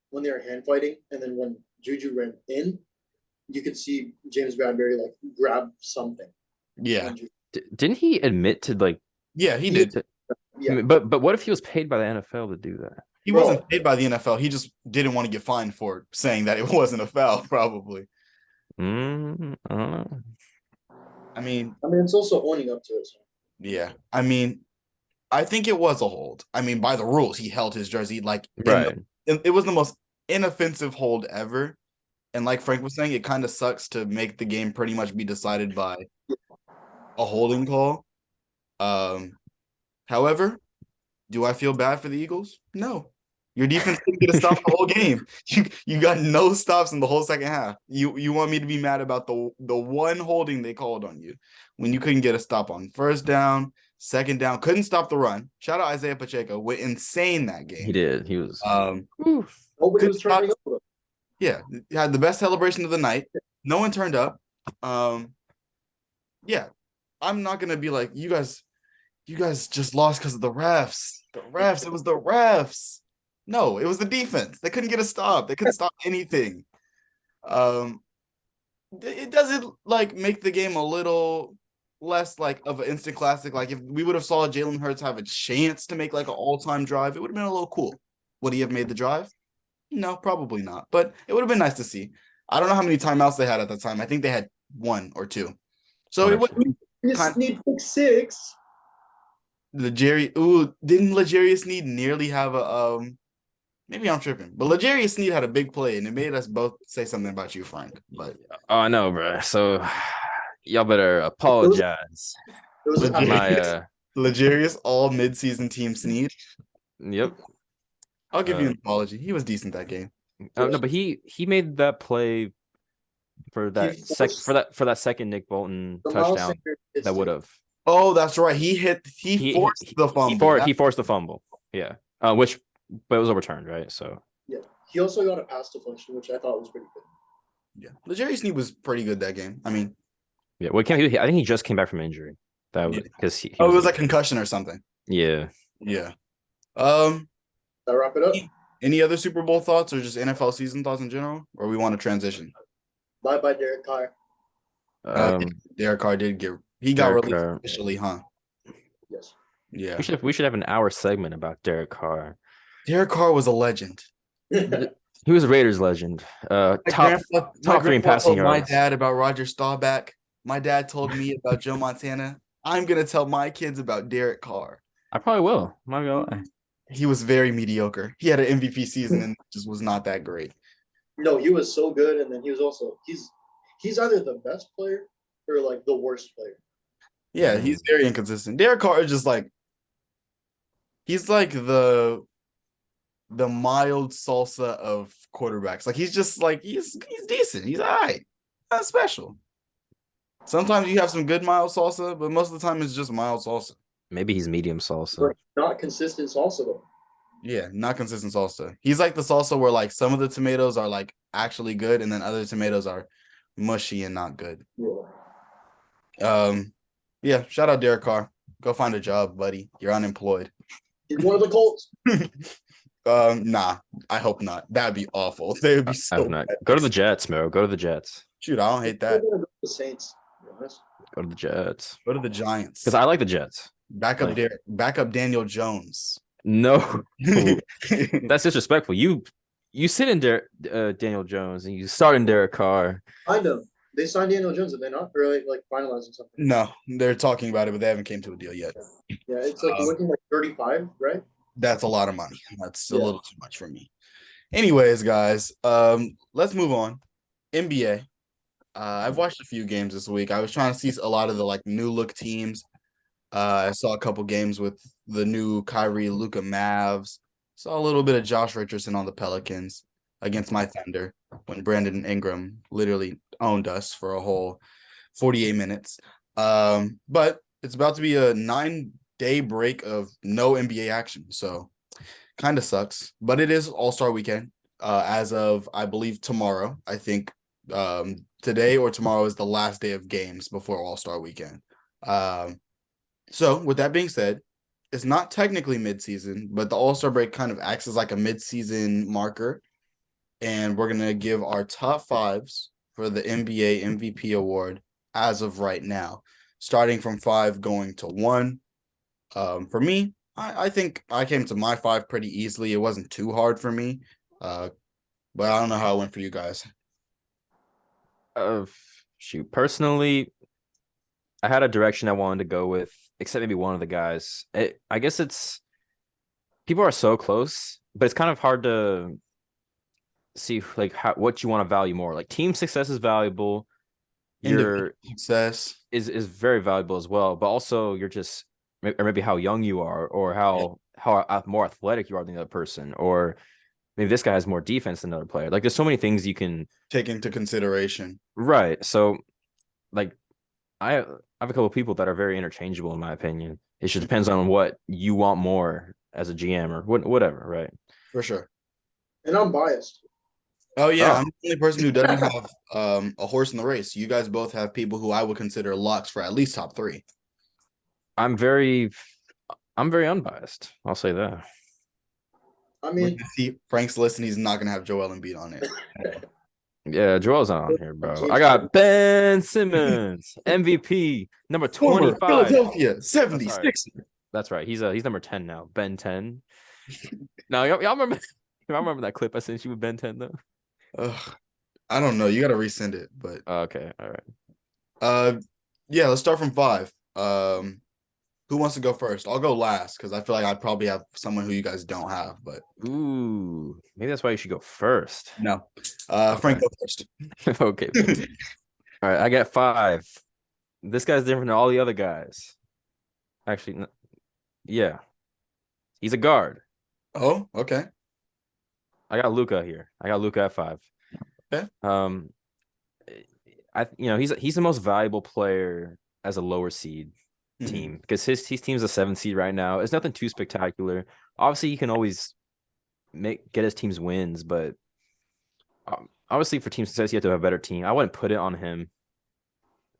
when they were hand fighting, and then when Juju ran in, you could see James Bradberry like grab something. Yeah. Didn't he admit to like? Yeah, he did. Yeah. But what if he was paid by the NFL to do that? He wasn't paid by the NFL. He just didn't want to get fined for saying that it wasn't a foul, probably. I don't know. I mean, it's also owning up to it. So. Yeah. I mean, I think it was a hold. I mean, by the rules, he held his jersey like right. It was the most inoffensive hold ever. And like Frank was saying, it kind of sucks to make the game pretty much be decided by a holding call. However, do I feel bad for the Eagles? No. Your defense couldn't get a stop the whole game. You got no stops in the whole second half. You want me to be mad about the one holding they called on you when you couldn't get a stop on first down, second down, couldn't stop the run. Shout out Isaiah Pacheco, went insane that game. He did. He was. Nobody Good was turning stop. up. Yeah, had the best celebration of the night. No one turned up. Yeah, I'm not gonna be like you guys just lost because of the refs. The refs. It was the refs. No, it was the defense. They couldn't get a stop. They couldn't stop anything. It doesn't like make the game a little less like of an instant classic. Like if we would have saw Jalen Hurts have a chance to make like an all-time drive, it would have been a little cool. Would he have made the drive? No, probably not. But it would have been nice to see. I don't know how many timeouts they had at the time. I think they had 1 or 2. So it would You just need 6. didn't L'Jarius Sneed nearly have a maybe I'm tripping, but L'Jarius Sneed had a big play and it made us both say something about you, Frank. But Oh, I know, bro. So y'all better apologize. It was My L'Jarius all midseason team Sneed. Yep. I'll give you an apology. He was decent that game. No, but he made that play for that for that second Nick Bolton touchdown that would have. Oh, that's right. He forced the fumble. He forced the fumble. Yeah. But it was overturned, right? So yeah. He also got a pass deflection, which I thought was pretty good. Yeah. L'Jarius Sneed was pretty good that game. I mean, yeah. Well, I think he just came back from injury. That was because it was like concussion or something. Yeah. Yeah. That wrap it up. Any other Super Bowl thoughts or just NFL season thoughts in general, or we want to transition? Bye Derek Carr. Derek Carr got released officially, huh? Yes. Yeah. We should have an hour segment about Derek Carr. Derek Carr was a legend. He was a Raiders legend. Top 3 in passing yards. My dad about Roger Staubach. My dad told me about Joe Montana. I'm gonna tell my kids about Derek Carr. I probably will. I'm not gonna lie. He was very mediocre. He had an MVP season and just was not that great. No, he was so good, and then he was also he's either the best player or like the worst player. Yeah, he's very inconsistent. Derek Carr is just like he's like the mild salsa of quarterbacks. Like he's just like he's decent. He's all right. Not special. Sometimes you have some good mild salsa, but most of the time it's just mild salsa. Maybe he's medium salsa. But not consistent salsa though. Yeah, not consistent salsa. He's like the salsa where like some of the tomatoes are like actually good and then other tomatoes are mushy and not good. Yeah. Yeah, shout out Derek Carr. Go find a job, buddy. You're unemployed. He's one of the Colts. Nah, I hope not. That'd be awful. They would be so bad. Go to the Jets, bro. Go to the Jets. Shoot, I don't hate that. Go to the Saints. To be honest. Go to the Jets. Go to the Giants. Because I like the Jets. Back up Daniel Jones. No. That's disrespectful. You sit in Daniel Jones and you start in Derek Carr. I know. They signed Daniel Jones, and they're not really like finalizing something. No, they're talking about it, but they haven't came to a deal yet. Yeah, it's like looking like 35, right? That's a lot of money. That's a little too much for me. Anyways, guys, let's move on. NBA. I've watched a few games this week. I was trying to see a lot of the like new look teams. I saw a couple games with the new Kyrie Luka Mavs. Saw a little bit of Josh Richardson on the Pelicans against my Thunder when Brandon Ingram literally owned us for a whole 48 minutes. But it's about to be a 9-day break of no NBA action. So kind of sucks, but it is All-Star weekend as of, I believe, tomorrow. I think today or tomorrow is the last day of games before All-Star weekend. So with that being said, it's not technically midseason, but the All-Star break kind of acts as like a midseason marker. And we're going to give our top fives for the NBA MVP award as of right now, starting from 5 going to 1. For me, I think I came to my 5 pretty easily. It wasn't too hard for me, but I don't know how it went for you guys. Shoot, personally, I had a direction I wanted to go with, except maybe one of the guys. I guess it's people are so close, but it's kind of hard to see like what you want to value more. Like team success is valuable. Your success is very valuable as well, but also you're just or maybe how young you are or how how more athletic you are than the other person, or maybe this guy has more defense than another player. Like there's so many things you can Take into consideration. right. So like I have a couple of people that are very interchangeable in my opinion. It just depends on what you want more as a GM or whatever, right? For sure. And I'm biased. Oh yeah, Oh. I'm the only person who doesn't have a horse in the race. You guys both have people who I would consider locks for at least top 3. I'm very unbiased. I'll say that. I We're mean, gonna see Frank's list, and he's not gonna have Joel Embiid on it. Yeah, Joel's not on here, bro. I got Ben Simmons, MVP, number Former 25. Philadelphia That's right. 76er. That's right. He's number 10 now. Ben 10. Now y'all remember y'all remember that clip I sent you with Ben 10 though? Ugh, I don't know. You got to resend it, but Okay, all right. yeah. Let's start from 5. Who wants to go first? I'll go last because I feel like I probably have someone who you guys don't have, but Ooh, maybe that's why you should go first. no. Frank, go first. Okay. All right, I got 5. This guy's different than all the other guys. Actually, yeah. He's a guard. Oh, okay. I got Luca here. I got Luca at 5. Okay. He's the most valuable player as a lower seed team because his team's a 7th seed right now. It's nothing too spectacular. Obviously, he can always get his team's wins, but obviously for team success, you have to have a better team. I wouldn't put it on him.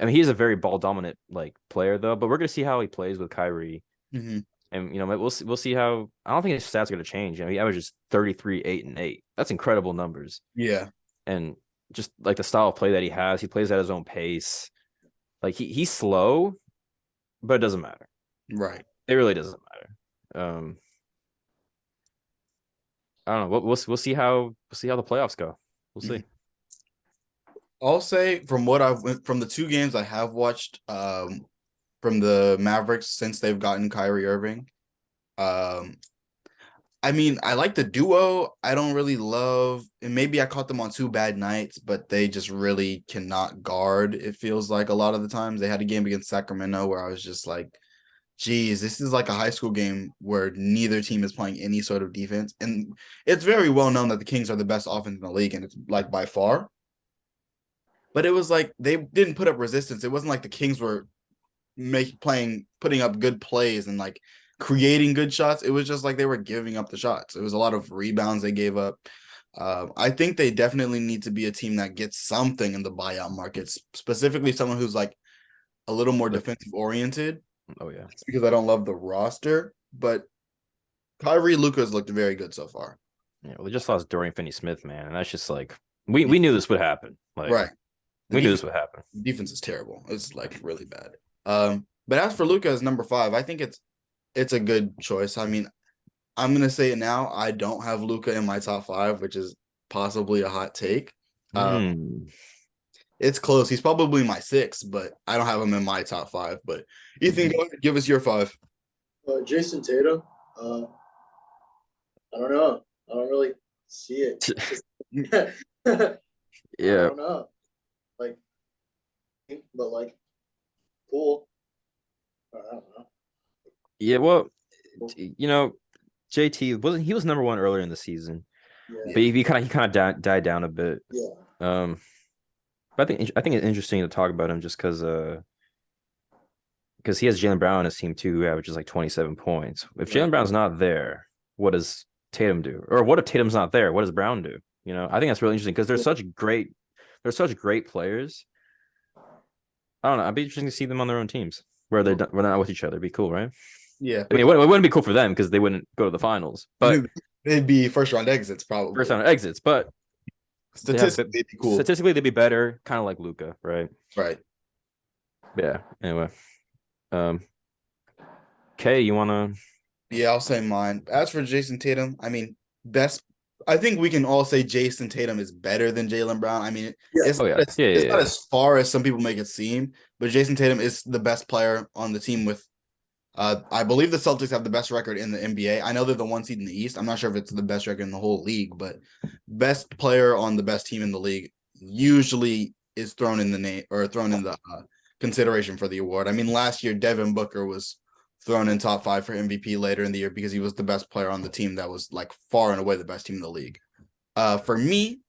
I mean, he is a very ball dominant like player though, but we're gonna see how he plays with Kyrie. Mm-hmm. And we'll see how. I don't think his stats are going to change. He averages 33, 8, and 8. That's incredible numbers. Yeah. And just like the style of play that he has, he plays at his own pace. Like he's slow, but it doesn't matter. Right. It really doesn't matter. I don't know. We'll see how the playoffs go. We'll see. I'll say from the 2 games I have watched, from the Mavericks since they've gotten Kyrie Irving. I mean, I like the duo. I don't really love, and maybe I caught them on 2 bad nights, but they just really cannot guard. It feels like a lot of the times they had a game against Sacramento where I was just like, geez, this is like a high school game where neither team is playing any sort of defense. And it's very well known that the Kings are the best offense in the league, and it's like by far. But it was like they didn't put up resistance. It wasn't like the Kings were putting up good plays and like creating good shots. It was just like they were giving up the shots. It was a lot of rebounds they gave up. I think they definitely need to be a team that gets something in the buyout markets, specifically someone who's like a little more defensive oriented. Oh yeah, it's because I don't love the roster, but Kyrie Lucas looked very good so far. Yeah, well, they just lost Dorian Finney-Smith, man, and that's just like we knew this would happen. Like, right, we knew this would happen. Defense is terrible. It's like really bad. But as for Luka as number 5, I think it's a good choice. I mean, I'm gonna say it now. I don't have Luka in my top 5, which is possibly a hot take. It's close. He's probably my 6, but I don't have him in my top 5. But Ethan, go ahead, give us your 5. Jason Tatum. I don't know. I don't really see it. Yeah. I don't know. But cool. I don't know. Yeah, well, JT he was number 1 earlier in the season, but he kind of died down a bit. Yeah. But I think it's interesting to talk about him just because he has Jaylen Brown on his team too, who averages like 27 points. If Jaylen Brown's not there, what does Tatum do? Or what if Tatum's not there? What does Brown do? I think that's really interesting because they're such great players. I don't know. I'd be interesting to see them on their own teams where they're not with each other. It'd be cool, right? Yeah. I mean, it wouldn't be cool for them because they wouldn't go to the finals, but they'd be first round exits probably. First round exits, but statistically, they'd be cool. Statistically, they'd be better, kind of like Luka, right? Right. Yeah. Anyway, Kay, you wanna? Yeah, I'll say mine. As for Jason Tatum, I mean, I think we can all say Jason Tatum is better than Jaylen Brown. I mean, it's not as far as some people make it seem, but Jason Tatum is the best player on the team with, I believe the Celtics have the best record in the NBA. I know they're the 1 seed in the East. I'm not sure if it's the best record in the whole league, but best player on the best team in the league usually is thrown in the consideration for the award. I mean, last year, Devin Booker was thrown in top 5 for MVP later in the year because he was the best player on the team that was like far and away the best team in the league. For me,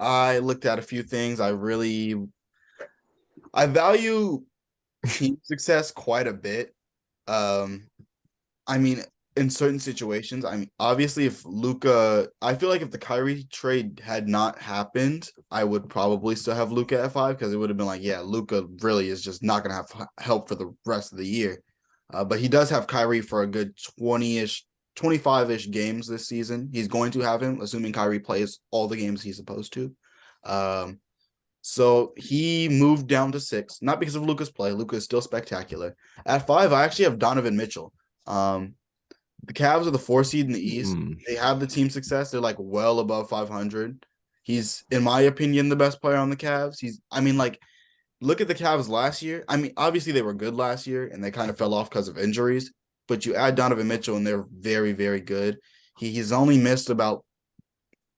I looked at a few things. I value team success quite a bit. I mean, in certain situations, I mean, obviously, if Luka, I feel like if the Kyrie trade had not happened, I would probably still have Luka at 5 because it would have been like, yeah, Luka really is just not going to have help for the rest of the year. But he does have Kyrie for a good 20-ish, 25-ish games this season. He's going to have him, assuming Kyrie plays all the games he's supposed to. So he moved down to 6, not because of Luka's play. Luka is still spectacular. At 5, I actually have Donovan Mitchell. The Cavs are the 4 seed in the East. They have the team success. They're like well above 500. He's, in my opinion, the best player on the Cavs. Look at the Cavs last year. I mean, obviously they were good last year and they kind of fell off because of injuries. But you add Donovan Mitchell and they're very, very good. He's only missed about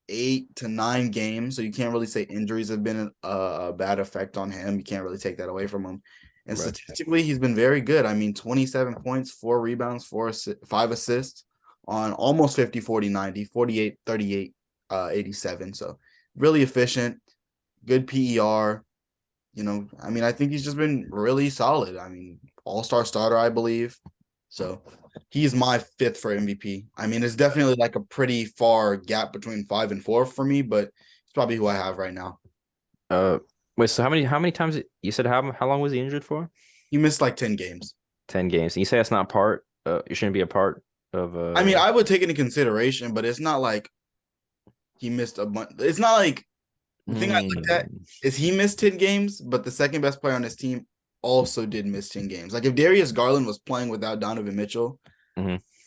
8 to 9 games, so you can't really say injuries have been a bad effect on him. You can't really take that away from him. And Right. statistically, he's been very good. I mean, 27 points, 4 rebounds, 5 assists on almost 50, 40, 90, 48, 38, 87. So really efficient, good PER. I mean, I think he's just been really solid. I mean, all-star starter, I believe. So he's my 5th for MVP. I mean, it's definitely like a pretty far gap between 5 and 4 for me, but it's probably who I have right now. Wait, so how many times you said how long was he injured for? He missed like 10 games. 10 games. And you say that's not part it shouldn't be a part of I mean, I would take it into consideration, but it's not like he missed a bunch. It's not like the thing I looked at is he missed 10 games, but the second best player on his team also did miss 10 games. Like if Darius Garland was playing without Donovan Mitchell,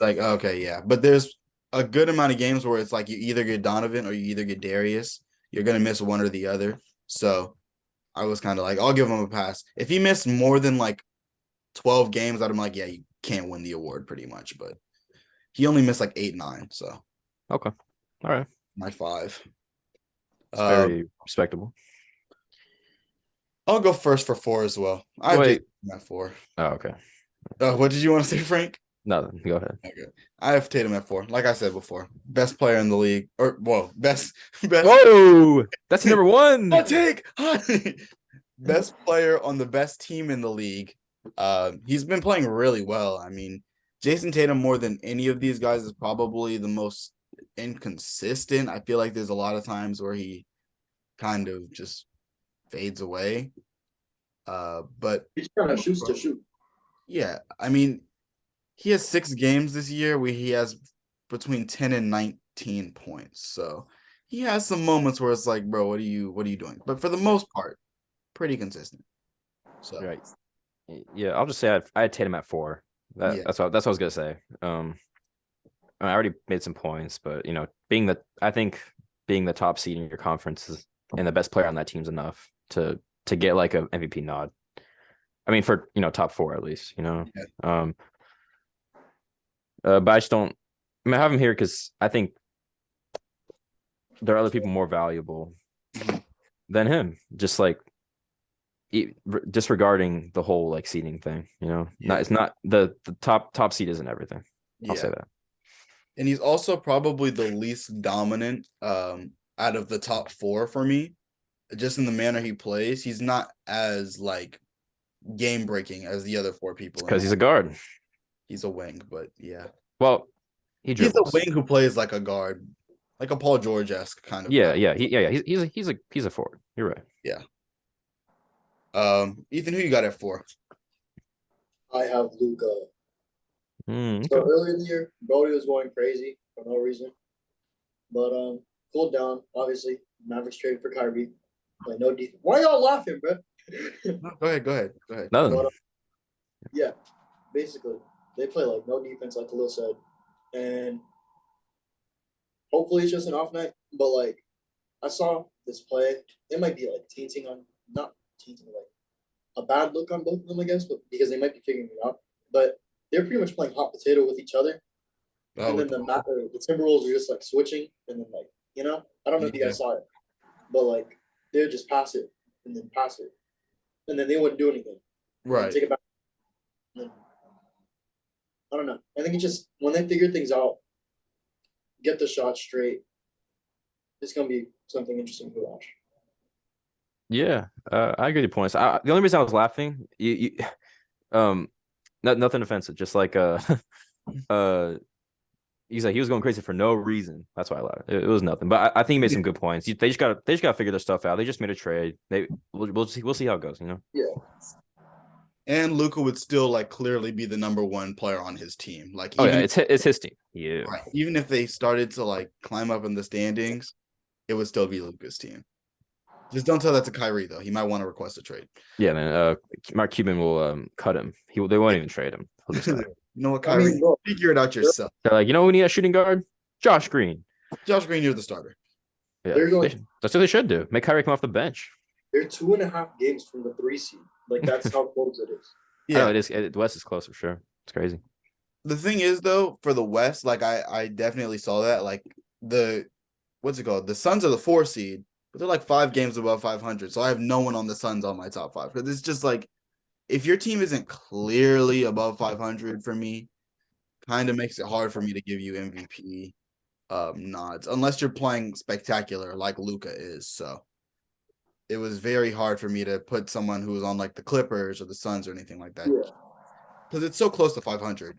like, okay, yeah. But there's a good amount of games where it's like you either get Donovan or you either get Darius. You're going to miss one or the other. So I was kind of like, I'll give him a pass. If he missed more than like 12 games, I'd be like, yeah, you can't win the award pretty much. But he only missed like 8, 9. So okay. All right. My 5. It's very respectable. I'll go first for 4 as well. I have Jason at 4. Oh, okay. What did you want to say, Frank? Nothing. Go ahead. Okay. I have Tatum at 4. Like I said before, best player in the league. Best. Whoa, that's number 1. Hot take. Best player on the best team in the league. He's been playing really well. I mean, Jason Tatum more than any of these guys is probably the most inconsistent. I feel like there's a lot of times where he kind of just fades away. But he's trying to shoot. Yeah, I mean, he has 6 games this year where he has between 10 and 19 points. So he has some moments where it's like, bro, what are you doing? But for the most part, pretty consistent. So right. Yeah, I'll just say I had Tatum at 4. That's what I was gonna say. I already made some points, but being the top seed in your conference and the best player on that team's enough to get like a MVP nod. I mean, for top 4 at least. But I just don't. I mean, I have him here because I think there are other people more valuable than him. Just like disregarding the whole like seeding thing. It's not the top seed isn't everything. I'll say that. And he's also probably the least dominant out of the top 4 for me. Just in the manner he plays, he's not as like game breaking as the other 4 people. Because he's a guard. He's a wing, but yeah. Well, he's a wing who plays like a guard, like a Paul George-esque kind of. Yeah, guy. He's a forward. You're right. Yeah. Ethan, who you got at 4? I have Luka. Okay. So earlier in the year, Brody was going crazy for no reason, but cooled down. Obviously, Mavericks traded for Kyrie. Like no defense. Why y'all laughing, bro? No, go ahead. Nothing. But, yeah, basically, they play like no defense, like Khalil said, and hopefully it's just an off night. But like, I saw this play. It might be like not tainting, like a bad look on both of them, I guess, but because they might be figuring it out. But they're pretty much playing hot potato with each other. And then the Timberwolves are just like switching, and then like I don't know if you guys saw it, but like they would just pass it and then pass it, and then they wouldn't do anything. Right. Take it back. I don't know. I think it's just when they figure things out, get the shot straight, it's gonna be something interesting to watch. Yeah, I agree with your points. The only reason I was laughing, um, nothing offensive, just like uh, he's like he was going crazy for no reason. That's why I laughed. It was nothing, but I think he made some good points. They just gotta figure their stuff out. They just made a trade. We'll see how it goes. You know. Yeah. And Luca would still like clearly be the number one player on his team. Like Oh even yeah, it's his team. Yeah. right, even if they started to like climb up in the standings, it would still be Luca's team. Just don't tell that to Kyrie though. He might want to request a trade. Yeah, man. Mark Cuban will cut him. They won't even trade him. He'll just cut him. You know what, I Kyrie? mean, bro, Figure it out yourself. They're like, you know, who we need a shooting guard. Josh Green. Josh Green, you're the starter. Yeah, They're going- that's what they should do. Make Kyrie come off the bench. they're 2.5 games from the 3 seed. Like that's how close it is. Yeah, Yeah. it is. The West is close for sure. It's crazy. The thing is though, for the West, like I definitely saw that. Like the what's it called? The Suns are the 4 seed, but they're like 5 games above 500. So I have no one on the Suns on my top 5 because it's just like if your team isn't clearly above 500 for me, kind of makes it hard for me to give you MVP nods unless you're playing spectacular like Luca is. So it was very hard for me to put someone who was on like the Clippers or the Suns or anything like that Yeah. because it's so close to 500.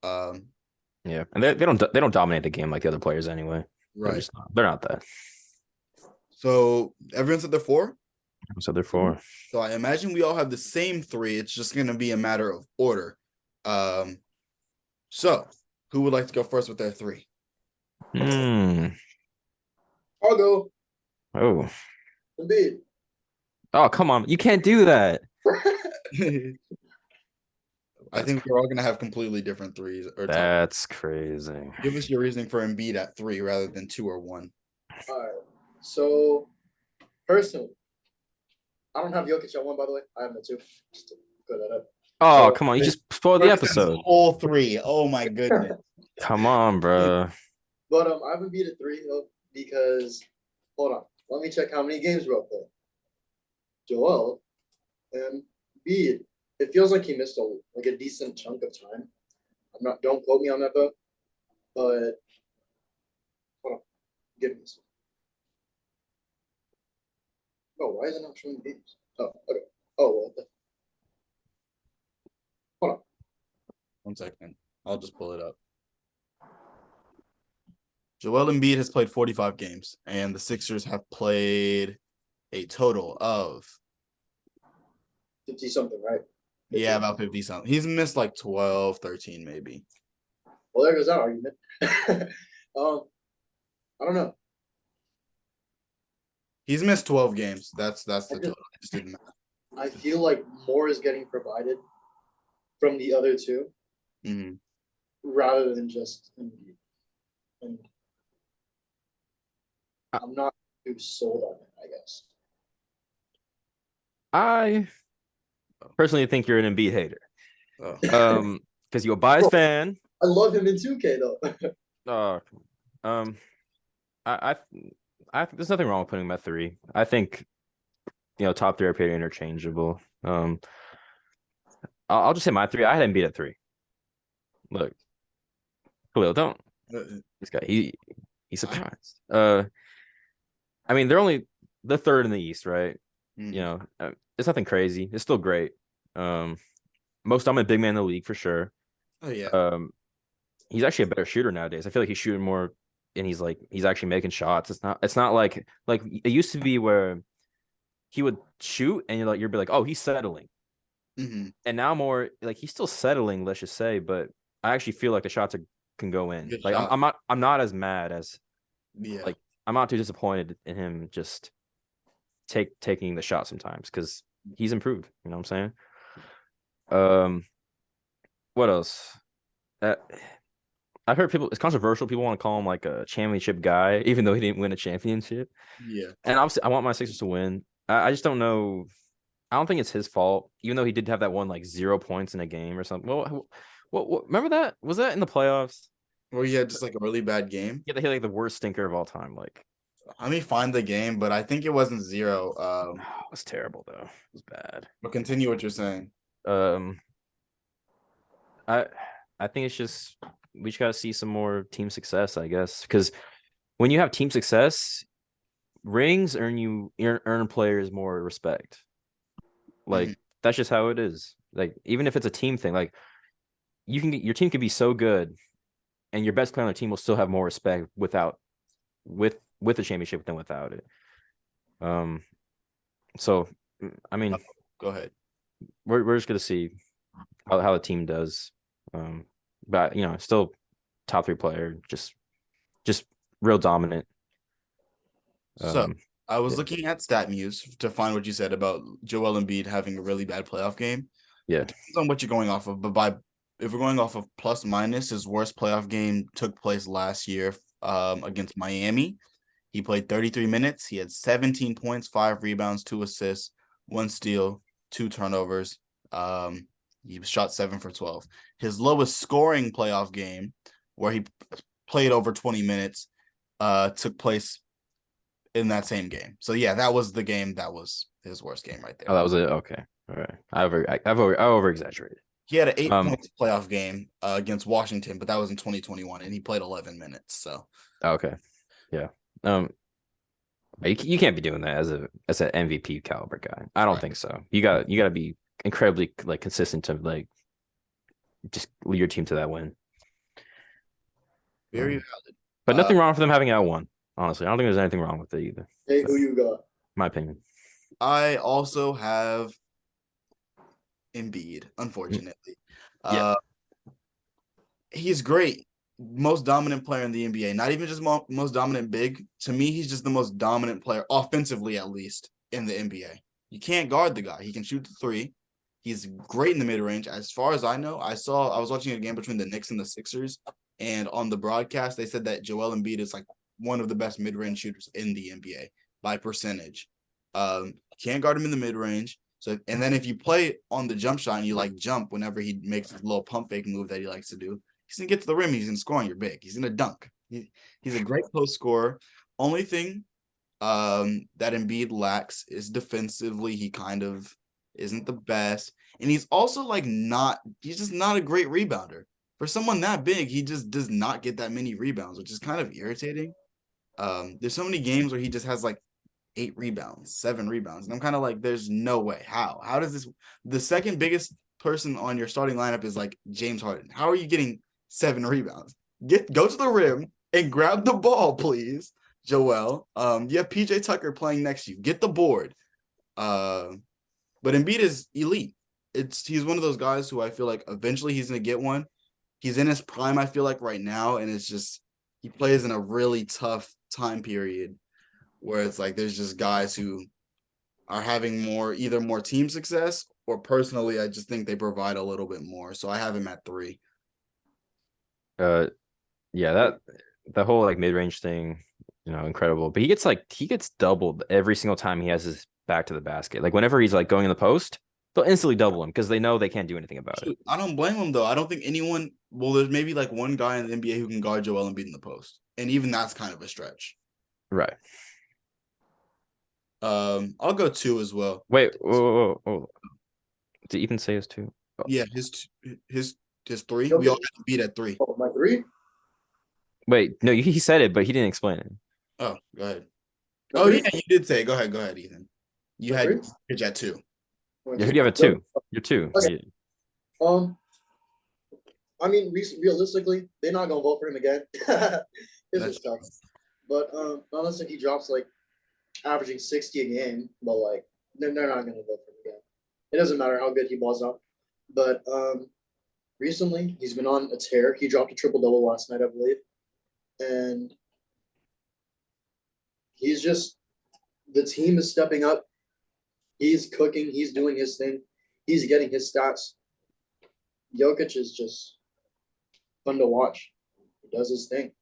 Yeah, and they don't dominate the game like the other players anyway. Right. They're not that. So everyone's at their 4. So they're 4. So I imagine we all have the same 3. It's just going to be a matter of order. So who would like to go first with their 3? Hmm. I'll go. Oh. Embiid. Oh, come on. You can't do that. I think we're all going to have completely different 3s. Or That's crazy. give us your reasoning for Embiid at 3 rather than 2 or 1. All right. So personally, I don't have Jokic at 1, by the way. I have him at 2. Just to clear that up. Oh, So- come on. You just spoiled the episode. All 3. Oh my goodness. Come on, bro. But I have Embiid at 3 though because hold on, let me check how many games we're up there. Joel and Embiid. It feels like he missed a decent chunk of time. Don't quote me on that though. But hold on, give me this. Oh, why is it not showing games? Oh, okay. Oh, well. Hold on. 1 second. I'll just pull it up. Joel Embiid has played 45 games, and the Sixers have played a total of 50 something, right? yeah, about 50 something. He's missed like 12, 13 maybe. Well, there goes that argument. I don't know. He's missed 12 games. That's the total. I just did math. I feel like more is getting provided from the other 2 Mhm. rather than just Embiid. And I'm not too sold on it, I guess. I personally think you're an Embiid hater. Oh. Because you're a biased fan. I love him in 2K though. I there's nothing wrong with putting him at 3. I think, top 3 are pretty interchangeable. I'll just say my 3. I had Embiid at 3. Look, Khalil, don't. This guy, he's surprised. I mean, they're 3rd in the East, right? Mhm. It's nothing crazy. It's still great. Most dominant big man in the league for sure. Oh yeah. He's actually a better shooter nowadays. I feel like he's shooting more, and he's actually making shots. It's not like it used to be where he would shoot and you'd be like, oh, he's settling. Mhm. And now more like he's still settling, let's just say, but I actually feel like the shots can go in. Good Like shot. I'm not as mad as Yeah. like I'm not too disappointed in him just taking the shot sometimes because he's improved. You know what I'm saying? What else? I've heard it's controversial. People want to call him like a championship guy, even though he didn't win a championship. Yeah. And obviously, I want my Sixers to win. I just don't know. I don't think it's his fault, even though he did have that one like 0 points in a game or something. Well, what remember that? Was that in the playoffs? Or he had just like a really bad game. Yeah, they hit like the worst stinker of all time. Like, Let me find the game, but I think it wasn't 0. it was terrible though. It was bad. But continue what you're saying. I I think it's just we just got to see some more team success, I guess, because when you have team success, rings earn players more respect. Like Mhm. that's just how it is. Like even if it's a team thing, like your team can be so good, and your best player on the team will still have more respect with the championship than without it. Um, so I mean, Go ahead. we're just gonna see how the team does. But still top 3 player, just real dominant. So I was Yeah. looking at StatMuse to find what you said about Joel Embiid having a really bad playoff game. Yeah. It depends on what you're going off of, but if we're going off of plus minus, his worst playoff game took place last year against Miami. He played 33 minutes. He had 17 points, 5 rebounds, 2 assists, 1 steal, 2 turnovers. He shot 7 for 12. His lowest scoring playoff game, where he played over 20 minutes, took place in that same game. So yeah, that was the game that was his worst game right there. Oh, that was it. Okay. All right. I over exaggerated. He had an 8 points playoff game against Washington, but that was in 2021, and he played 11 minutes. So okay. Yeah. You can't be doing that as an MVP caliber guy. I don't think so. You got to be incredibly like consistent to like just lead your team to that win. very valid. But nothing wrong for them having out one. Honestly, I don't think there's anything wrong with it either. Hey, who you got? My opinion. I also have Embiid, unfortunately. Yeah. He's great. Most dominant player in the NBA. Not even just most dominant big. To me, he's just the most dominant player, offensively at least, in the NBA. You can't guard the guy. He can shoot the 3. He's great in the mid-range. As far as I know, I was watching a game between the Knicks and the Sixers, and on the broadcast, they said that Joel Embiid is like one of the best mid-range shooters in the NBA by percentage. Can't guard him in the mid-range. So, and then if you play on the jump shot and you like jump whenever he makes his little pump fake move that he likes to do, he's gonna get to the rim. He's gonna score on your big. He's gonna dunk. He's a great post scorer. Only thing that Embiid lacks is defensively. He kind of isn't the best, and he's also like he's just not a great rebounder. For someone that big, he just does not get that many rebounds, which is kind of irritating. There's so many games where he just has like 8 rebounds, 7 rebounds. And I'm kind of like, there's no way. How does this, the second biggest person on your starting lineup is like James Harden. How are you getting 7 rebounds? Go to the rim and grab the ball, please, Joel. You have PJ Tucker playing next to you. Get the board. But Embiid is elite. He's one of those guys who I feel like eventually he's gonna get one. He's in his prime, I feel like, right now, and it's just he plays in a really tough time period where it's like there's just guys who are having either more team success or personally, I just think they provide a little bit more. So I have him at 3. Yeah, that whole like mid-range thing, incredible. But he gets doubled every single time he has his back to the basket. Like whenever he's like going in the post, they'll instantly double him because they know they can't do anything about it. I don't blame him though. I don't think anyone. Well, there's maybe like one guy in the NBA who can guard Joel Embiid in the post, and even that's kind of a stretch. Right. I'll go 2 as well. Wait, whoa. Did Ethan say his 2? Oh. Yeah, his 3. We all got Embiid at 3. Oh, my 3? Wait, no, he said it, but he didn't explain it. Oh, go ahead. Oh yeah, you did say it. Go ahead, Ethan. You My had three? Pitch at 2. Yeah, who do you have at 2? You're 2. Okay. Yeah. I mean, realistically, they're not gonna vote for him again. It's tough. But unless if he drops like averaging 60 a game, but like they're not gonna vote for him again. It doesn't matter how good he balls out. But recently he's been on a tear. He dropped a triple-double last night, I believe. And he's just the team is stepping up. He's cooking, he's doing his thing, he's getting his stats. Jokic is just fun to watch. He does his thing.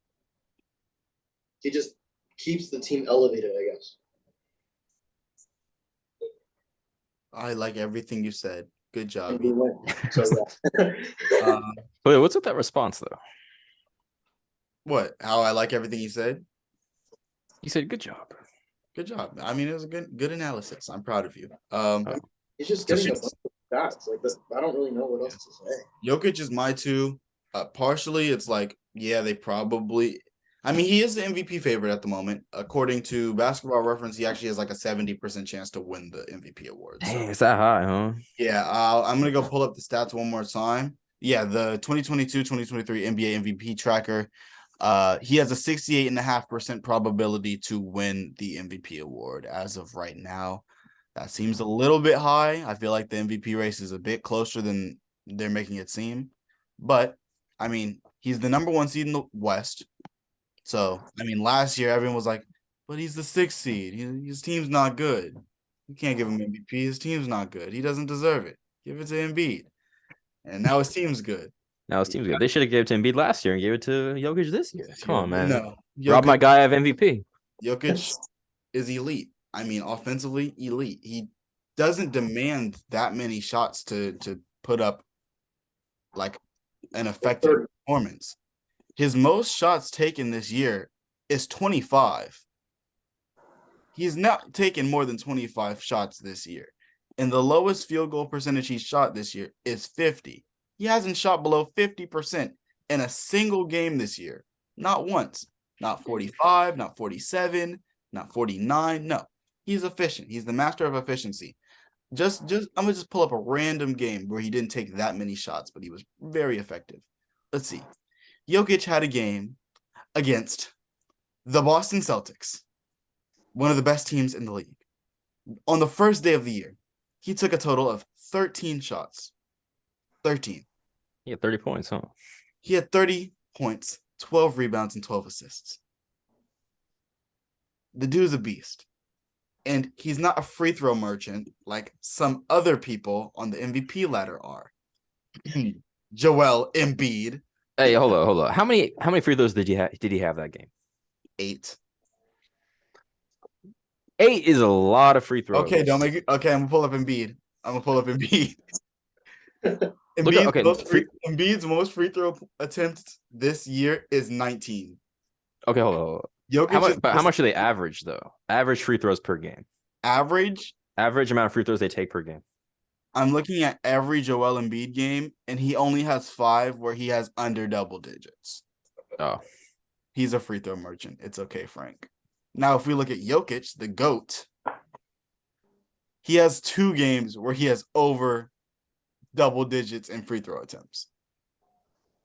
He just keeps the team elevated, I guess. I like everything you said. Good job. And we win. So yeah. Wait, what's with that response though? What? How I like everything you said? You said good job. Good job. I mean, it was a good analysis. I'm proud of you. He's just getting a bunch of stats. Like this, I don't really know what else to say. Jokic is my 2. Partially, it's like, yeah, they probably. I mean, he is the MVP favorite at the moment. According to Basketball Reference, he actually has like a 70% chance to win the MVP award. So Dang, it's that high, huh? yeah, I'm gonna go pull up the stats one more time. Yeah, the 2022-2023 NBA MVP tracker. He has a 68.5% probability to win the MVP award as of right now. That seems a little bit high. I feel like the MVP race is a bit closer than they're making it seem. But I mean, he's the number one seed in the West. So I mean, last year everyone was like, but he's the sixth seed. His team's not good. You can't give him MVP. His team's not good. He doesn't deserve it. Give it to Embiid. And now his team's good. Now his team's good. They should have gave it to Embiid last year and gave it to Jokic this year. Come on, man. No. Rob my guy of MVP. Jokic is elite. I mean, offensively elite. He doesn't demand that many shots to put up like an effective performance. His most shots taken this year is 25. He's not taken more than 25 shots this year. And the lowest field goal percentage he's shot this year is 50. He hasn't shot below 50% in a single game this year. Not once. Not 45, not 47, not 49. No. He's efficient. He's the master of efficiency. I'm gonna just pull up a random game where he didn't take that many shots, but he was very effective. Let's see. Jokic had a game against the Boston Celtics, one of the best teams in the league. On the first day of the year, he took a total of 13 shots. 13. He had 30 points, huh? He had 30 points, 12 rebounds, and 12 assists. The dude's a beast. And he's not a free throw merchant like some other people on the MVP ladder are. Joel Embiid. Hey, hold on. How many free throws did he have that game? 8. 8 is a lot of free throws. Okay, don't make it. Okay, I'm gonna pull up Embiid. Embiid's most free throw attempts this year is 19. Okay, hold on. How much do they average though? Average free throws per game. Average amount of free throws they take per game. I'm looking at every Joel Embiid game, and he only has 5 where he has under double digits. Oh, he's a free throw merchant. It's okay, Frank. Now, if we look at Jokic, the GOAT, he has 2 games where he has over double digits in free throw attempts.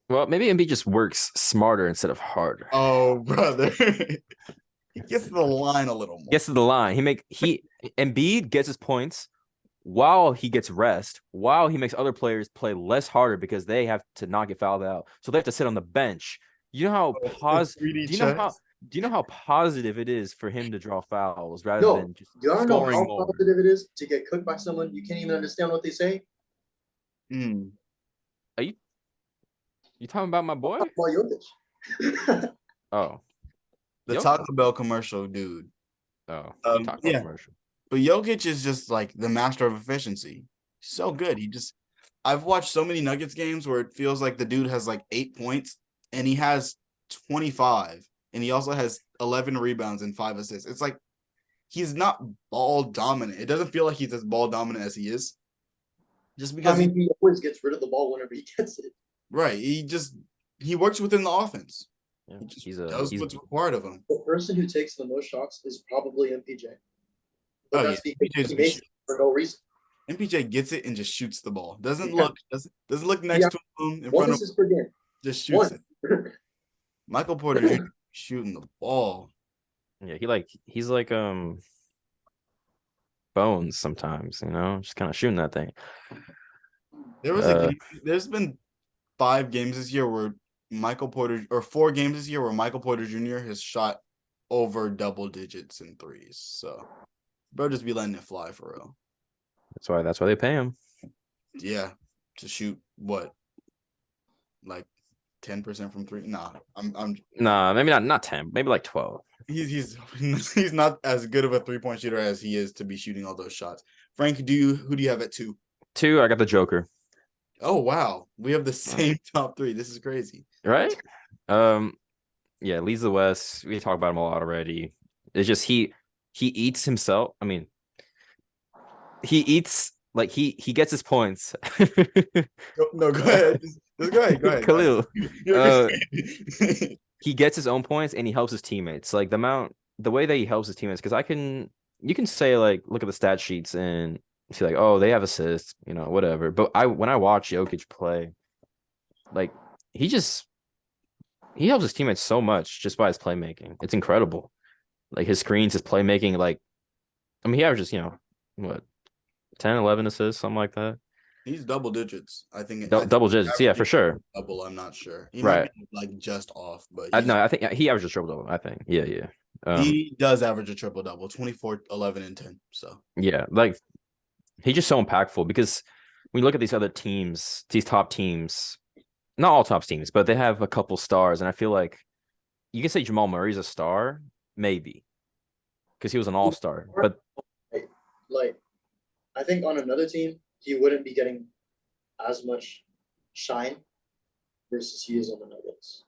Well, maybe Embiid just works smarter instead of harder. Oh, brother. He gets to the line a little more. Embiid gets his points while he gets rest, while he makes other players play less harder because they have to not get fouled out. So they have to sit on the bench. Do you know how positive it is for him to draw fouls rather than just scoring more? Do you know how positive it is to get cooked by someone you can't even understand what they say? Are you talking about my boy? Jokic. Oh. The Taco Bell commercial, dude. Oh, Taco Bell commercial. But Jokic is just like the master of efficiency. So good. I've watched so many Nuggets games where it feels like the dude has like 8 points and he has 25. And he also has 11 rebounds and 5 assists. It's like he's not ball dominant. It doesn't feel like he's as ball dominant as he is. Just because he always gets rid of the ball whenever he gets it. Right. He works within the offense. Yeah, he does what's required of him. The person who takes the most shots is probably MPJ. But that's because he makes it for no reason. MPJ gets it and just shoots the ball. Doesn't look next to him in front of him. Per game. Just shoots it. Michael Porter Jr. shooting the ball. Yeah, he's like Bones sometimes, just kind of shooting that thing. There's been 5 games this year where Michael Porter, or 4 games this year where Michael Porter Jr. has shot over double digits in threes. So, bro, just be letting it fly for real. That's why they pay him. Yeah, to shoot what, like 10% from 3? Nah, Nah, maybe not 10, maybe like 12. He's not as good of a 3-point shooter as he is to be shooting all those shots. Frank, who do you have at 2? 2, I got the Joker. Oh wow, we have the same top 3. This is crazy, right? Yeah, leads the West. We talked about him a lot already. It's just he eats himself. I mean, he eats like he gets his points. No, go ahead. Just go ahead. Go ahead. Khalil. Go Uh, ahead. he gets his own points and he helps his teammates. Like the way that he helps his teammates, because you can say like, look at the stat sheets and see like, oh, they have assists, whatever. But when I watch Jokic play, like he helps his teammates so much just by his playmaking. It's incredible. Like his screens, his playmaking, like, I mean, he averages, what, 10, 11 assists, something like that. He's double digits. I think Double digits, yeah, for sure. Double, I'm not sure. He Right. might be like just off, but No, I think he averages triple double. I think, yeah. He does average a triple double, 24, 11, and 10. So yeah, like he's just so impactful because when you look at these other teams, these top teams, not all top teams, but they have a couple stars, and I feel like you can say Jamal Murray's a star, maybe, because he was an all-star, but like I think on another team he wouldn't be getting as much shine versus he is on the Nuggets.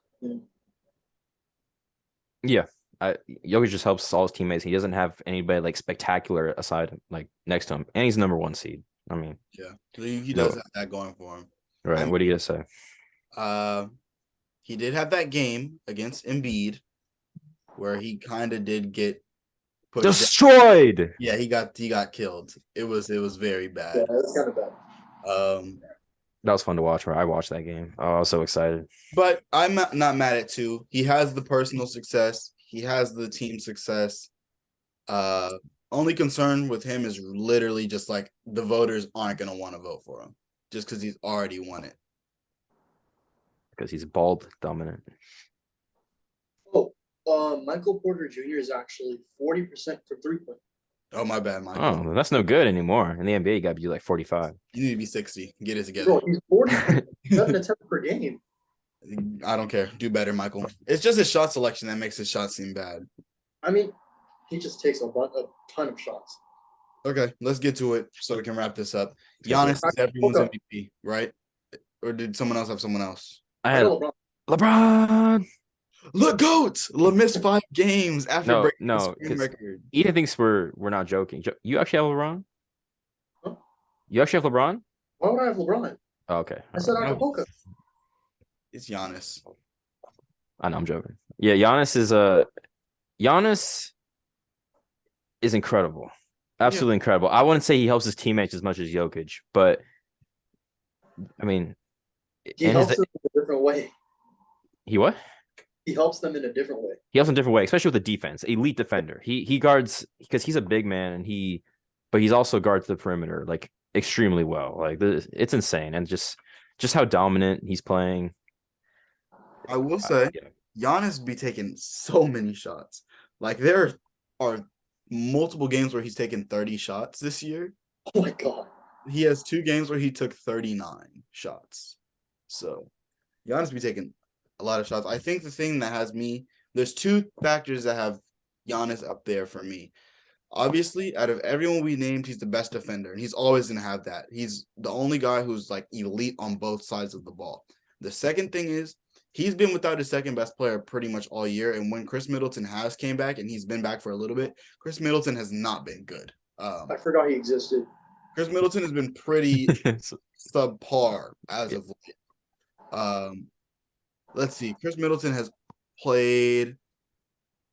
yeah, Jokic just helps all his teammates. He doesn't have anybody like spectacular aside like next to him, and he's number 1 seed. I mean, yeah, he does have that going for him. Right. What are you gonna say? He did have that game against Embiid where he kind of did get pushed destroyed. Down. Yeah, he got killed. It was very bad. Yeah, that's kind of bad. That was fun to watch. I watched that game. Oh, I was so excited. But I'm not mad at two. He has the personal success. He has the team success. Only concern with him is literally just like the voters aren't gonna want to vote for him just because he's already won it. Because he's bald dominant. Oh, Michael Porter Jr. is actually 40% for 3-point. Oh, my bad, Michael. Oh, that's no good anymore. In the NBA, you got to be like 45. You need to be 60. Get it together. Bro, he's 47 attempts per game. I don't care. Do better, Michael. It's just his shot selection that makes his shot seem bad. I mean, he just takes a ton of shots. Okay, let's get to it so we can wrap this up. Giannis is everyone's MVP, right? Or did someone else have someone else? I had LeBron. Look, GOAT! Missed 5 games after breaking the record. Ethan thinks we're not joking. You actually have LeBron? Huh? You actually have LeBron? Why would I have LeBron? Oh, okay. I said Acapulco. It's Giannis. I know, I'm joking. Yeah, Giannis is incredible. Absolutely incredible. I wouldn't say he helps his teammates as much as Jokic, but I mean, he helps them in a different way. He what? He helps them in a different way. He helps in a different way, especially with the defense. Elite defender. He guards because he's a big man, and but he's also guards the perimeter like extremely well. Like it's insane, and just how dominant he's playing. I will say, Giannis be taking so many shots. Like there are multiple games where he's taken 30 shots this year. Oh my god. He has 2 games where he took 39 shots. So Giannis be taking a lot of shots. I think the thing that has me, there's 2 factors that have Giannis up there for me. Obviously, out of everyone we named, he's the best defender, and he's always going to have that. He's the only guy who's like elite on both sides of the ball. The second thing is he's been without his second best player pretty much all year, and when Chris Middleton has came back, and he's been back for a little bit, Chris Middleton has not been good. I forgot he existed. Chris Middleton has been pretty subpar as of late. Let's see. Chris Middleton has played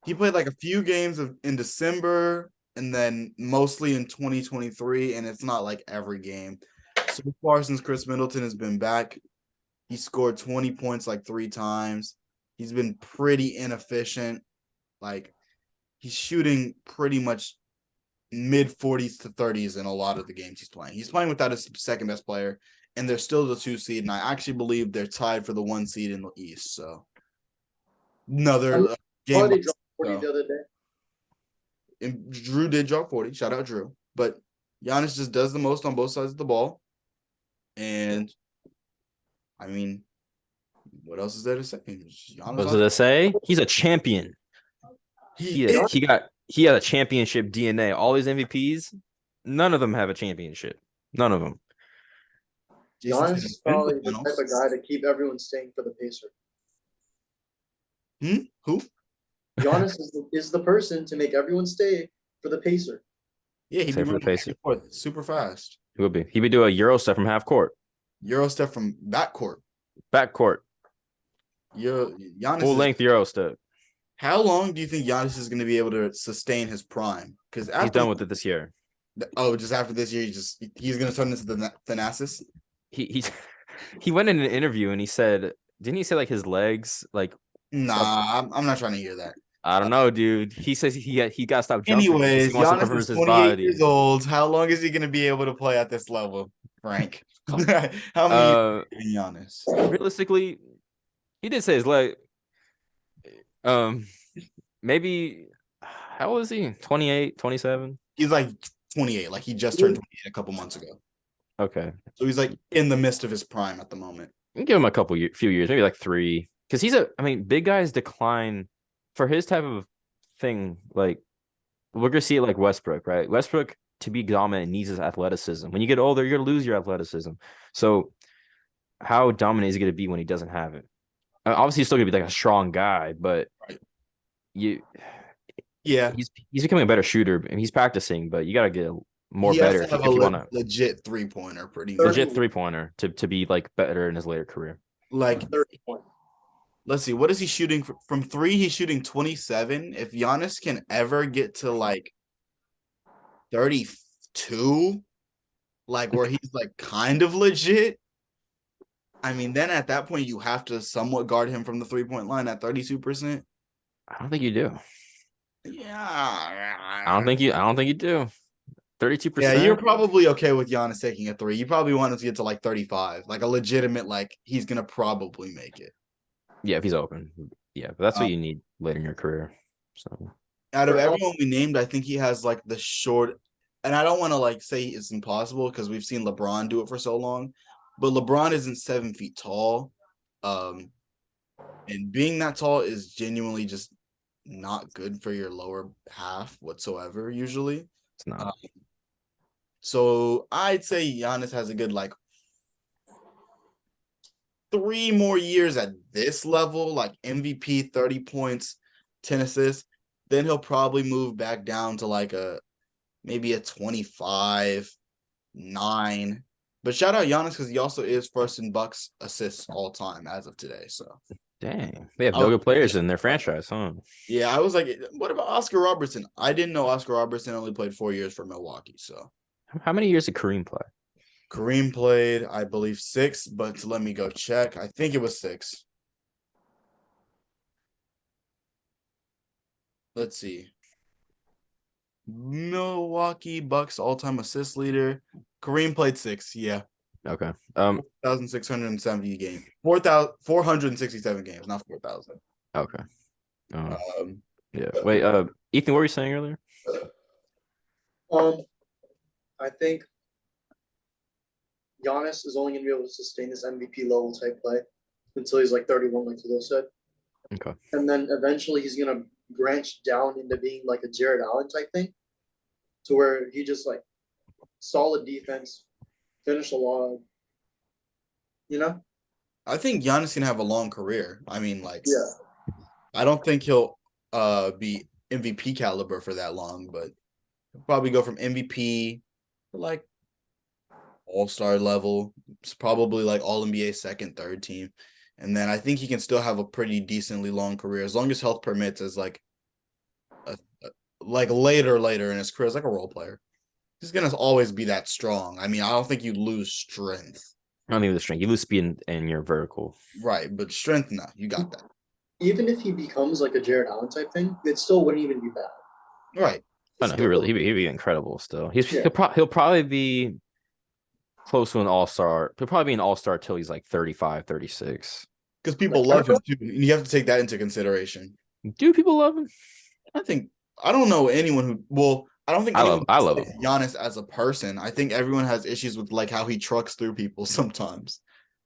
like a few games in December and then mostly in 2023, and it's not like every game. So far since Chris Middleton has been back, he scored 20 points like 3 times. He's been pretty inefficient. Like he's shooting pretty much mid 40s to 30s in a lot of the games he's playing. He's playing without his second best player, and they're still the 2 seed, and I actually believe they're tied for the 1 seed in the East. So another game. They dropped 40 the other day. And Drew did drop 40. Shout out Drew. But Giannis just does the most on both sides of the ball. And I mean, what else is there to say? What was it to say? He's a champion. He had a championship DNA. All these MVPs, none of them have a championship. None of them. Giannis is probably the type of guy to keep everyone staying for the Pacer. Who? Giannis is the person to make everyone stay for the Pacer. Yeah, he'd be running back and forth super fast. He would be. He would do a Euro step from half court. Euro step from backcourt. Backcourt, Giannis full is. length Euro step. How long do you think Giannis is going to be able to sustain his prime? Because He's done with it this year. just after this year, he's going to turn into the Thanasis. He he went in an interview and he said, didn't he say like his legs like? Nah, I'm not trying to hear that. I don't know, dude. He says he got to stop jumping. Anyways, He wants to Giannis reverse is his 28 body. years old. How long is he going to be able to play at this level, Frank? How many years is Giannis? Realistically, he did say his leg. Maybe how old is he? 28, 27? He's like 28. Like he just turned 28 a couple months ago. Okay. So he's like in the midst of his prime at the moment. You can give him a few years, maybe like 3. Because big guys decline for his type of thing. Like, we're going to see it like Westbrook, right? Westbrook, to be dominant, needs his athleticism. When you get older, you're going to lose your athleticism. So, how dominant is he going to be when he doesn't have it? Obviously, he's still going to be like a strong guy, but he's becoming a better shooter and he's practicing, but you got to get more better if you want a legit 3-pointer, legit 3-pointer to be like better in his later career. Like 30 points. Let's see, what is he shooting from 3? He's shooting 27. If Giannis can ever get to like 32, like where he's like kind of legit, I mean, then at that point you have to somewhat guard him from the 3-point line at 32%. I don't think you do. Yeah, I don't think you do. 32%. Yeah, you're probably okay with Giannis taking a 3. You probably want him to get to like 35, like a legitimate, like he's gonna probably make it. Yeah, if he's open. Yeah, but that's what you need later in your career. So out of everyone we named, I think he has like the short, and I don't want to like say it's impossible because we've seen LeBron do it for so long, but LeBron isn't 7 feet tall. And being that tall is genuinely just not good for your lower half whatsoever, usually. it's not. So I'd say Giannis has a good like 3 more years at this level, like MVP, 30 points, 10 assists. Then he'll probably move back down to like maybe a 25, 9. But shout out Giannis because he also is first in Bucks assists all time as of today. So dang, they have no good players in their franchise, huh? Yeah, I was like, what about Oscar Robertson? I didn't know Oscar Robertson only played 4 years for Milwaukee. So how many years did Kareem play? Kareem played, I believe, 6, but let me go check. I think it was 6. Let's see. Milwaukee Bucks all-time assist leader. Kareem played 6, yeah. Okay. 4,670 games. 4,467 games, not 4,000. Okay. Yeah. Wait, Ethan, what were you saying earlier? I think Giannis is only going to be able to sustain this MVP level type play until he's like 31, like Khalil said. Okay. And then eventually he's going to branch down into being like a Jared Allen type thing, to where he just like solid defense, finish a lot. You know? I think Giannis can have a long career. I mean, like, yeah. I don't think he'll be MVP caliber for that long, but he'll probably go from MVP to like all-star level. It's probably like all-NBA second, third team. And then I think he can still have a pretty decently long career as long as health permits as like later in his career as like a role player. He's gonna always be that strong. I mean, I don't think you lose strength. I don't think the strength. You lose speed in your vertical. Right, but strength, no, you got that. Even if he becomes like a Jared Allen type thing, it still wouldn't even be bad. Right. I know he'd be incredible still. He'll probably be close to an all-star. He'll probably be an all-star till he's like 35, 36. Because people love him too. And you have to take that into consideration. Do people love him? I don't know anyone who I don't think I love him. Giannis as a person. I think everyone has issues with like how he trucks through people sometimes.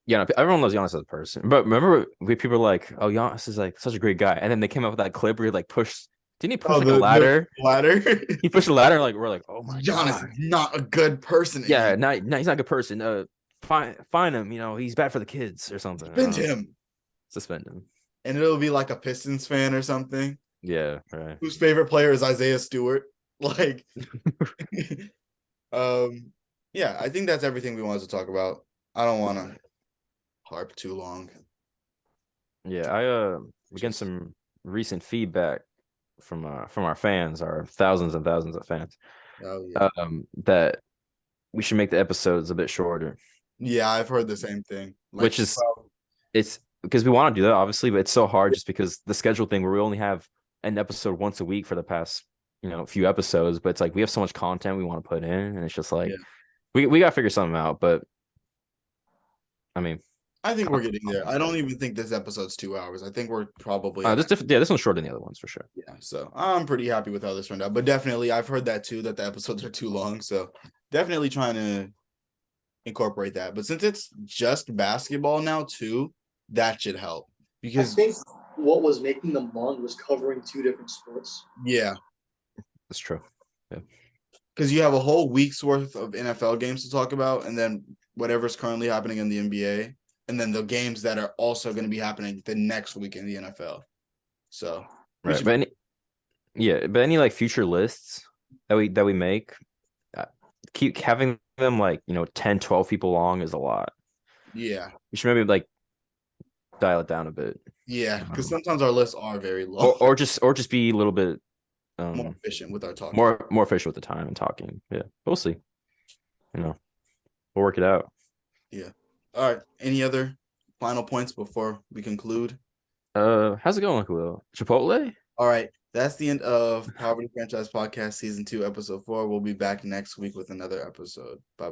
Yeah, everyone loves Giannis as a person. But remember, people were like, "Oh, Giannis is like such a great guy," and then they came up with that clip where he like pushed. Didn't he push a ladder? Ladder. He pushed a ladder. Like we're like, "Oh my Giannis God, is not a good person." Yeah, no, he's not a good person. Fine him. You know, he's bad for the kids or something. Suspend him. And it'll be like a Pistons fan or something. Yeah, right. Whose favorite player is Isaiah Stewart? Like, yeah, I think that's everything we wanted to talk about. I don't want to harp too long. Yeah, we getting some recent feedback from our fans, our thousands and thousands of fans, Oh yeah. that we should make the episodes a bit shorter, Yeah, I've heard the same thing. which is it's because we want to do that, obviously, but it's so hard just because the schedule thing where we only have an episode once a week for the past, few episodes, but it's like we have so much content we want to put in, and it's just like Yeah. we got to figure something out. But I mean, I think we're getting there. I don't even think this episode's 2 hours. I think we're probably this one's shorter than the other ones for sure. yeah. So I'm pretty happy with how this turned out. But definitely, I've heard that too, that the episodes are too long. So definitely trying to incorporate that. But since it's just basketball now too, that should help I because think what was making them long was covering 2 different sports. yeah, That's true. because you have a whole week's worth of NFL games to talk about, and then whatever's currently happening in the NBA, and then the games that are also going to be happening the next week in the NFL. So Right, but any like future lists that we make, keep having them like 10, 12 people long is a lot. yeah, We should maybe like dial it down a bit. yeah, because sometimes our lists are very long, or just be a little bit more efficient with our talk, more efficient with the time and talking. Yeah, we'll see. We'll work it out. Yeah. All right. Any other final points before we conclude? How's it going, Will? Chipotle? All right. That's the end of Poverty Franchise Podcast Season 2, Episode 4. We'll be back next week with another episode. Bye-bye.